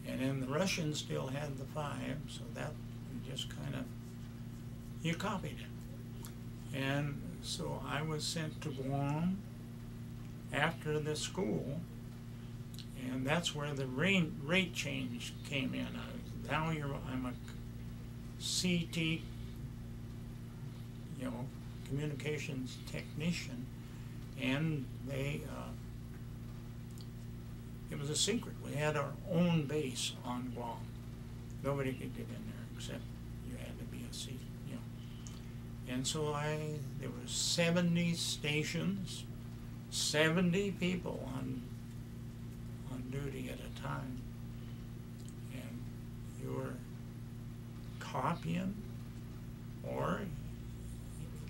And then the Russians still had the 5, so that you just kind of, you copied it. And so I was sent to Guam after the school, and that's where the rate change came in. Now I'm a CT, you know, communications technician, and they, it was a secret. We had our own base on Guam. Nobody could get in there except you had to be a CT, you know. And so there were 70 stations, 70 people on duty at a time, and you were copying, or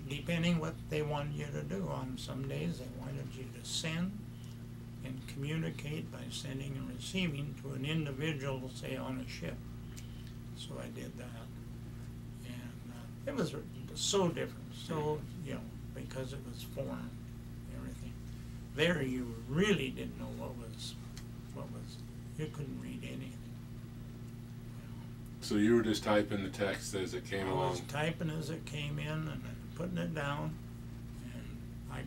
depending what they wanted you to do. On some days they wanted you to send and communicate by sending and receiving to an individual, say on a ship. So I did that, and it was so different, so, you know, because it was foreign, everything. There you really didn't know what was, you couldn't read anything. So you were just typing the text as it came along? I was typing as it came in and then putting it down, and I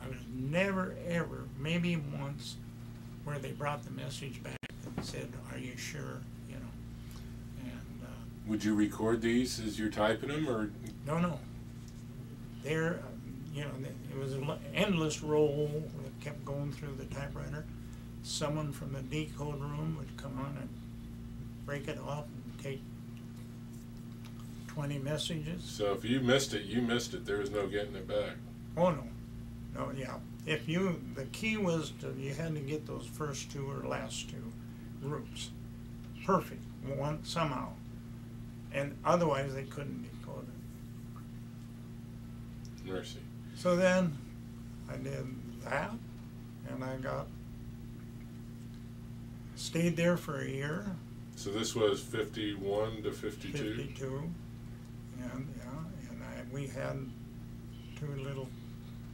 was never ever, maybe once, where they brought the message back and said, "Are you sure?" You know. And would you record these as you're typing them, or? No. There, you know, it was an endless roll that kept going through the typewriter. Someone from the decode room would come on and break it off and take 20 messages. So if you missed it, you missed it. There was no getting it back. Oh no, yeah. If the key was you had to get those first 2 or last 2 groups perfect, one somehow, and otherwise they couldn't decode it. Mercy. So then I did that, and I stayed there for a year. So this was 51 to 52? 52, and we had 2 little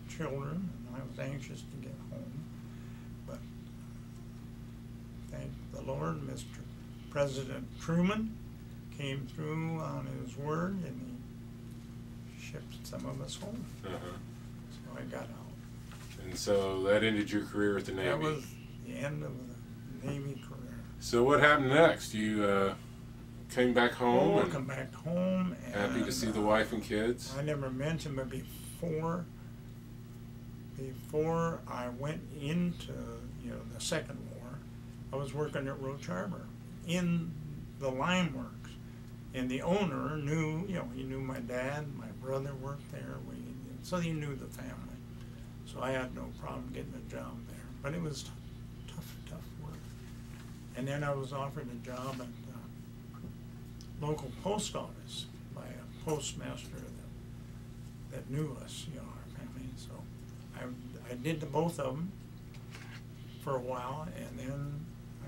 children, and I was anxious to get home. But thank the Lord, Mr. President Truman came through on his word, and he shipped some of us home. So I got out. And so that ended your career at the Navy? That was the end of the Navy career. So what happened next? You came back home? I come back home. And, happy to see the wife and kids? I never mentioned, but before I went into, you know, the Second War, I was working at Roach Harbor in the lime works, and the owner knew, you know, he knew my dad, my brother worked there, so he knew the family. So I had no problem getting a job there, but it was tough work. And then I was offered a job at the local post office by a postmaster that knew us, you know, our family. So I did the both of them for a while, and then I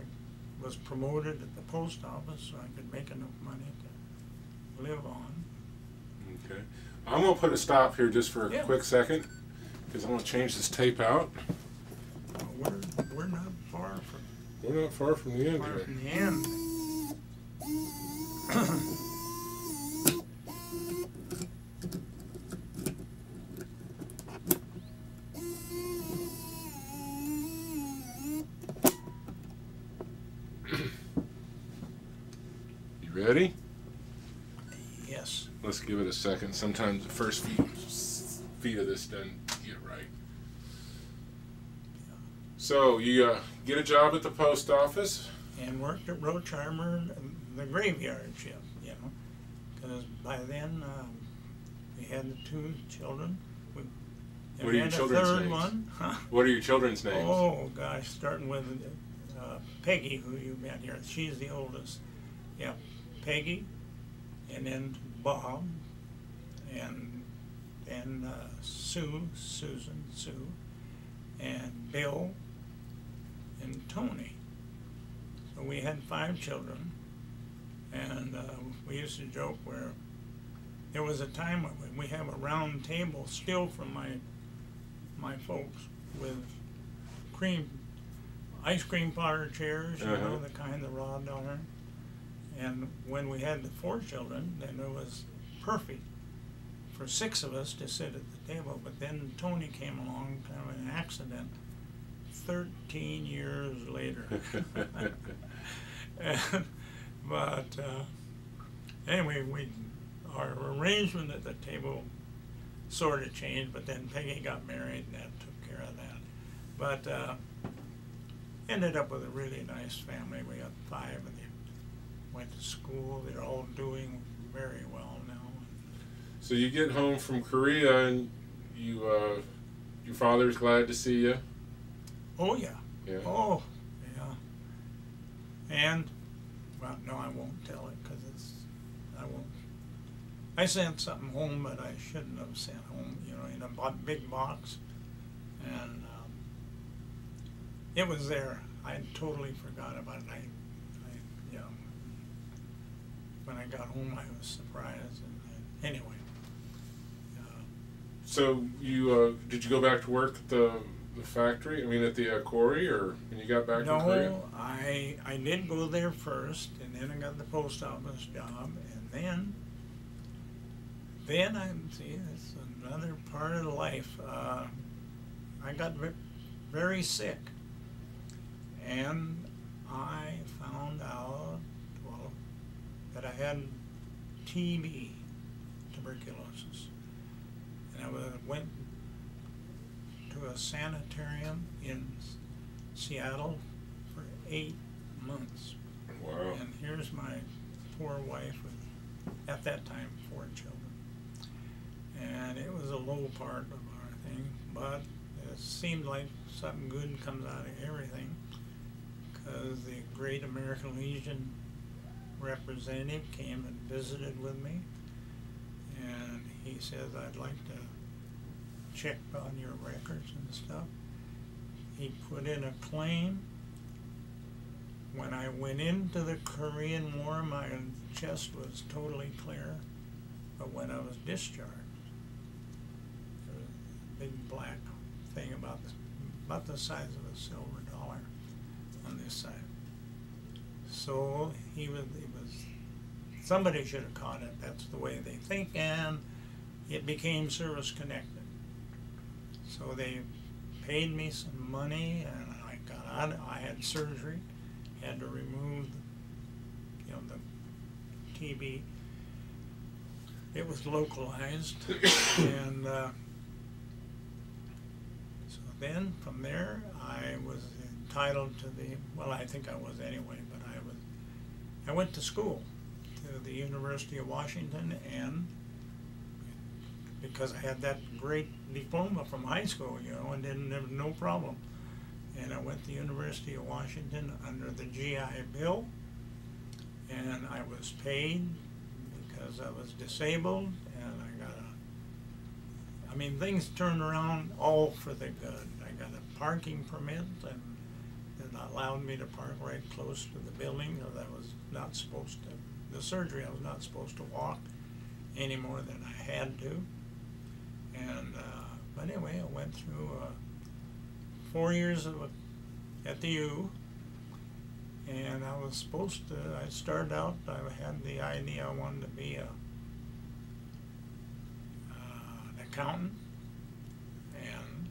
was promoted at the post office so I could make enough money to live on. Okay. I'm going to put a stop here just for a Yeah. quick second because I'm going to change this tape out. We're not far from the end far here. from the end. You ready? Yes. Let's give it a second. Sometimes the first feet of this doesn't get right. So you get a job at the post office. And worked at Road Charmer, the graveyard shift, you know, because by then we had the 2 children. What are your children's third names? one. What are your children's names? Oh gosh, starting with Peggy, who you met here. She's the oldest. Yeah, Peggy, and then Bob, and then Susan, and Bill, and Tony. So we had 5 children, and we used to joke where there was a time when we have a round table still from my folks with ice cream parlor chairs, you know, the kind, the raw iron. And when we had the 4 children, then it was perfect for 6 of us to sit at the table. But then Tony came along, kind of an accident, 13 years later. But anyway, our arrangement at the table sort of changed, but then Peggy got married and that took care of that. But ended up with a really nice family. We got 5 and they went to school. They're all doing very well now. So you get home from Korea and you, your father's glad to see you. Oh yeah. Yeah. Oh yeah. And well, no, I won't tell it because I won't. I sent something home, but I shouldn't have sent home. You know, in a big box, and it was there. I totally forgot about it. You know, when I got home, I was surprised. And anyway. So you did you go back to work at the factory? I mean, at the quarry, or when you got back to Korea? No, I did go there first, and then I got the post office job, and then I see it's another part of life. I got very sick, and I found out that I had TB, tuberculosis, and I went to a sanitarium in Seattle for 8 months. Wow. And here's my poor wife with, at that time, 4 children. And it was a low part of our thing, but it seemed like something good comes out of everything, because the Great American Legion representative came and visited with me, and he says, I'd like to check on your records and stuff. He put in a claim. When I went into the Korean War, my chest was totally clear, but when I was discharged, there was a big black thing about the size of a silver dollar on this side. So somebody should have caught it. That's the way they think, and it became service connected. So they paid me some money, and I got out. I had surgery, had to remove, the TB. It was localized, and so then from there I was entitled to I think I was anyway, but I went to school, to the University of Washington, and because I had that great diploma from high school, and didn't have no problem. And I went to the University of Washington under the GI Bill, and I was paid because I was disabled, and things turned around all for the good. I got a parking permit, and it allowed me to park right close to the building, because I was not supposed to, the surgery, I was not supposed to walk any more than I had to. And but anyway, I went through 4 years at the U, and I was supposed to. I started out. I had the idea I wanted to be an accountant, and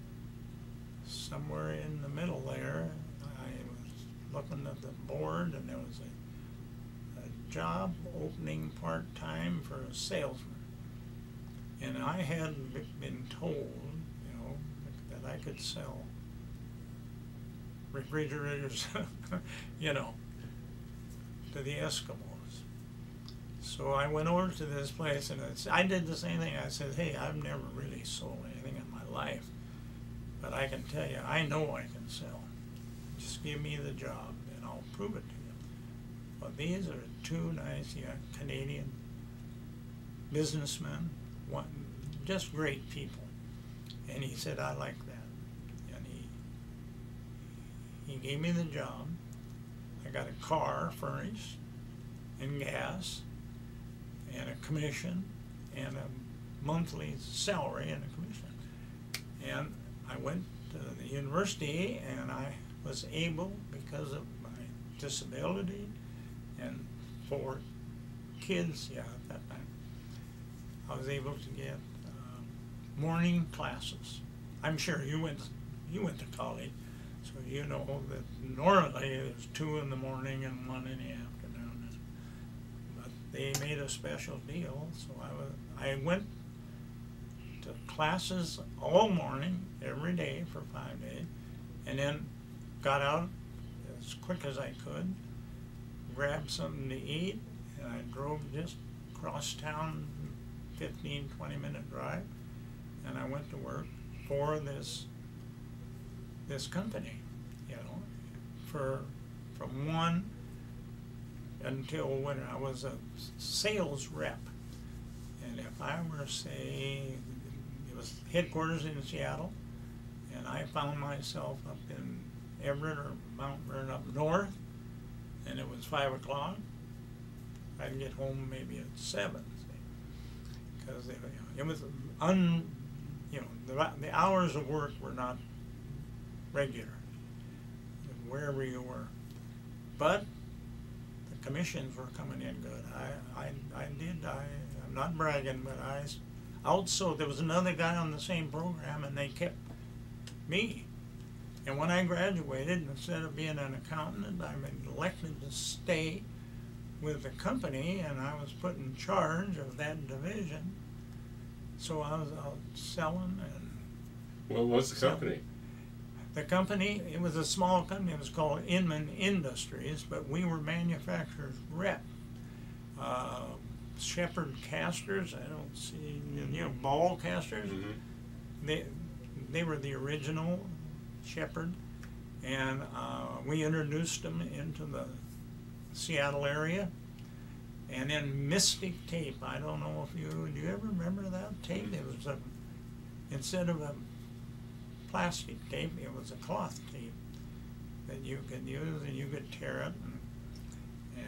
somewhere in the middle there, I was looking at the board, and there was a job opening part-time for a salesman. And I hadn't been told, you know, that I could sell refrigerators, you know, to the Eskimos. So I went over to this place, and I did the same thing. I said, hey, I've never really sold anything in my life, but I can tell you, I know I can sell. Just give me the job, and I'll prove it to you. Well, these are two nice young Canadian businessmen, just great people. And he said, I like that. And he gave me the job. I got a car furnished, and gas, and a commission, and a monthly salary and a commission. And I went to the university, and I was able, because of my disability and 4 kids, at that time, I was able to get morning classes. I'm sure you went to college, so you know that normally there's 2 in the morning and 1 in the afternoon. But they made a special deal, so I went to classes all morning, every day for 5 days, and then got out as quick as I could, grabbed something to eat, and I drove just across town, 15-20-minute drive, and I went to work for this company, you know, from 1 until when I was a sales rep. And if I were, say, it was headquarters in Seattle, and I found myself up in Everett or Mount Vernon up north, and it was 5 o'clock, I'd get home maybe at 7, because it was the hours of work were not regular, wherever you were. But the commissions were coming in good. I'm not bragging, but I outsold. There was another guy on the same program, and they kept me. And when I graduated, instead of being an accountant, I was elected to stay with the company, and I was put in charge of that division. So I was out selling and... What was the company? The company, it was a small company. It was called Inman Industries, but we were manufacturers rep. Shepherd casters, I don't see, ball casters. Mm-hmm. They were the original Shepherd, and we introduced them into the Seattle area. And then Mystic tape, I don't know if do you ever remember that tape? It was instead of a plastic tape, it was a cloth tape that you could use, and you could tear it.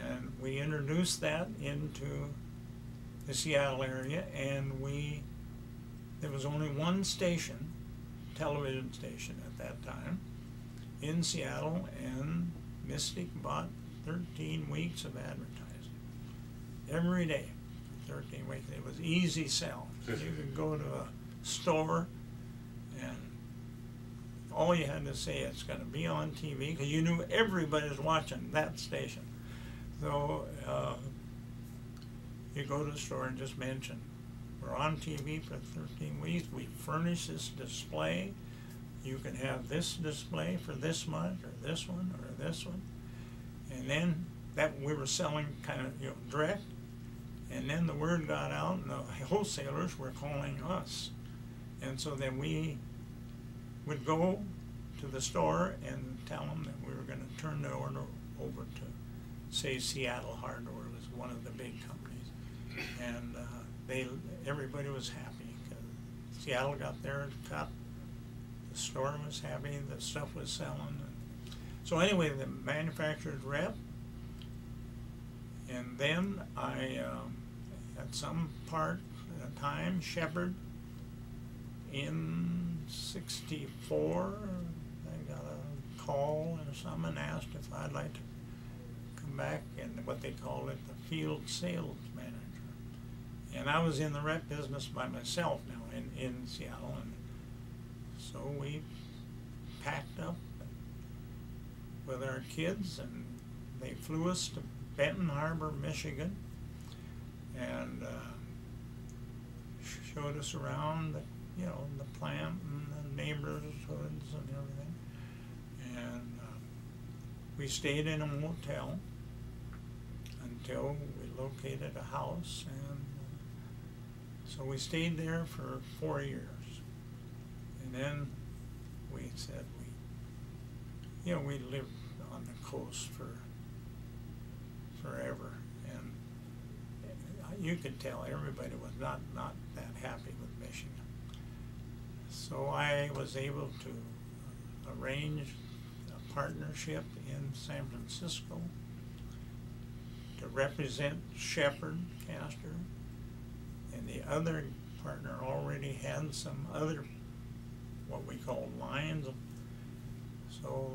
And we introduced that into the Seattle area, and there was only one station, television station at that time, in Seattle, and Mystic bought 13 weeks of advertising. Every day, 13 weeks. It was easy sell. You could go to a store, and all you had to say, it's going to be on TV, because you knew everybody was watching that station. So you go to the store and just mention, we're on TV for 13 weeks. We furnish this display. You can have this display for this much, or this one, or this one. And then that we were selling kind of direct. And then the word got out, and the wholesalers were calling us. And so then we would go to the store and tell them that we were going to turn the order over to, say, Seattle Hardware was one of the big companies. And everybody was happy, because Seattle got their cut, the store was happy, the stuff was selling. So anyway, the manufacturer's rep, and then I at some part at a time, Shepherd. In '64, I got a call or someone asked if I'd like to come back and what they call it, the field sales manager. And I was in the rep business by myself now in Seattle, and so we packed up with our kids and they flew us to Benton Harbor, Michigan, and showed us around the, you know, the plant and the neighborhoods and everything. And we stayed in a motel until we located a house, and so we stayed there for 4 years. And then we said we lived on the coast for forever, and you could tell everybody was not that happy with Michigan. So I was able to arrange a partnership in San Francisco to represent Shepherd Caster, and the other partner already had some other what we call lines. So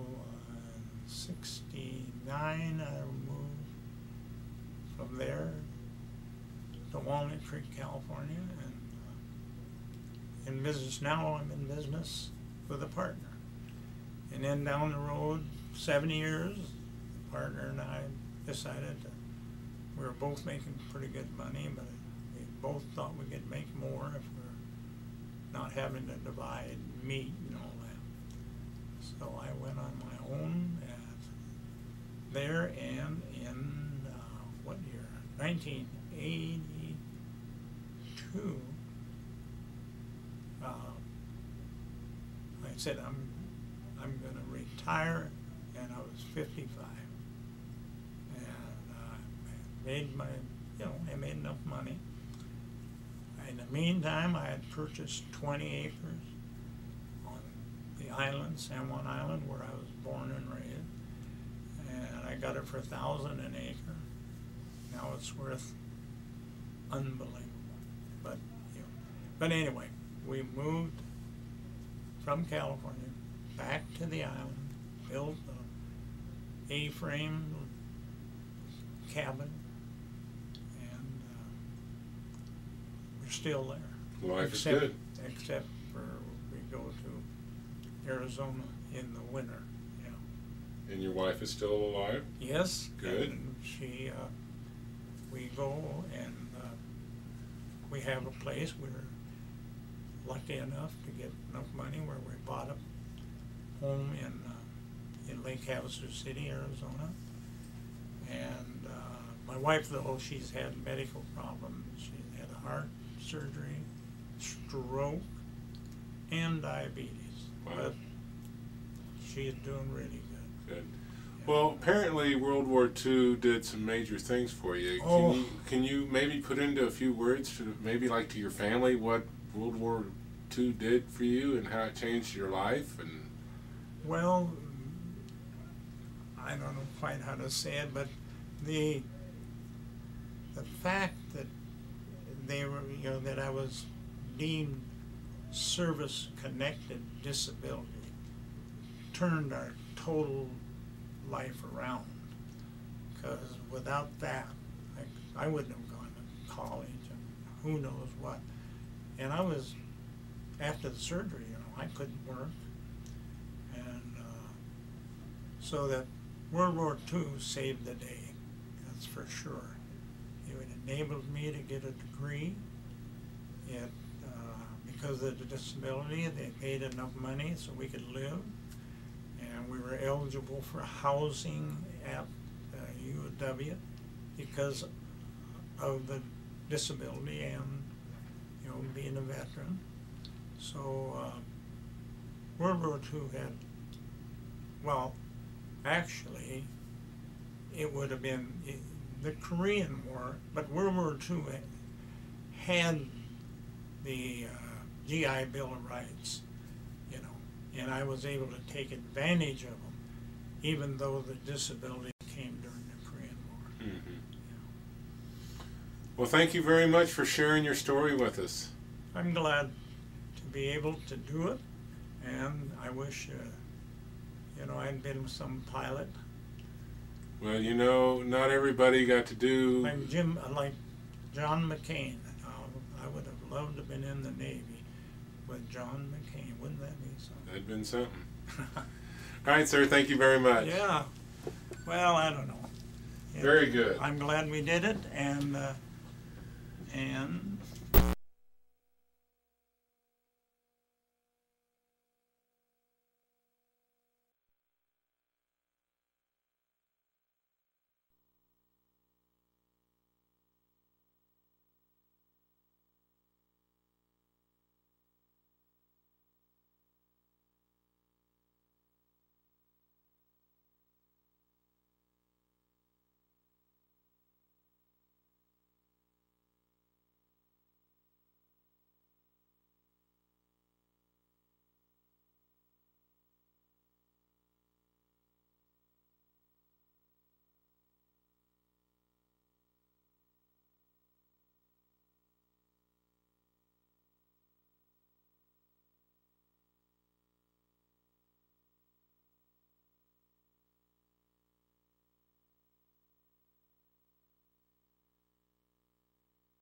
in '69 I moved from there to Walnut Creek, California, and in business now. I'm in business with a partner. And then down the road, 7 years, the partner and I decided that we were both making pretty good money, but we both thought we could make more if we're not having to divide meat and all that. So I went on my own there, and in what year? 1982. I said I'm going to retire, and I was 55, and I made I made enough money. In the meantime, I had purchased 20 acres on the island, San Juan Island, where I was born and raised, and I got it for $1,000 an acre. Now it's worth unbelievable. But anyway, we moved from California back to the island, built an A-frame cabin, and we're still there. Life is good. Except for we go to Arizona in the winter. Yeah. And your wife is still alive? Yes. Good. And she, we go and we have a place. We're lucky enough to get enough money where we bought a home in Lake Havasu City, Arizona. And my wife, though, she's had medical problems. She had a heart surgery, stroke, and diabetes. Wow. But she's doing really good. Good. Well, apparently World War II did some major things for you. Can you maybe put into a few words to maybe like to your family what World War II did for you and how it changed your life? And well, I don't know quite how to say it, but the fact that they were, that I was deemed service-connected disability turned our total life around. Because without that, I wouldn't have gone to college and who knows what. And I was, after the surgery, I couldn't work. And so that World War II saved the day, that's for sure. It enabled me to get a degree. It, because of the disability, they paid enough money so we could live. And we were eligible for housing at UW because of the disability and being a veteran. So World War II had, well, actually, it would have been the Korean War, but World War II had the GI Bill of Rights, and I was able to take advantage of them, even though the disability came during the Korean War. mm-hmm. Well, thank you very much for sharing your story with us. I'm glad to be able to do it, and I wish, you know, I'd been some pilot. Well, you know, not everybody got to do... Like John McCain. I would have loved to have been in the Navy with John McCain. Wouldn't that be something? That'd been something. All right, sir. Thank you very much. Yeah. Well, I don't know. Very good. I'm glad we did it, and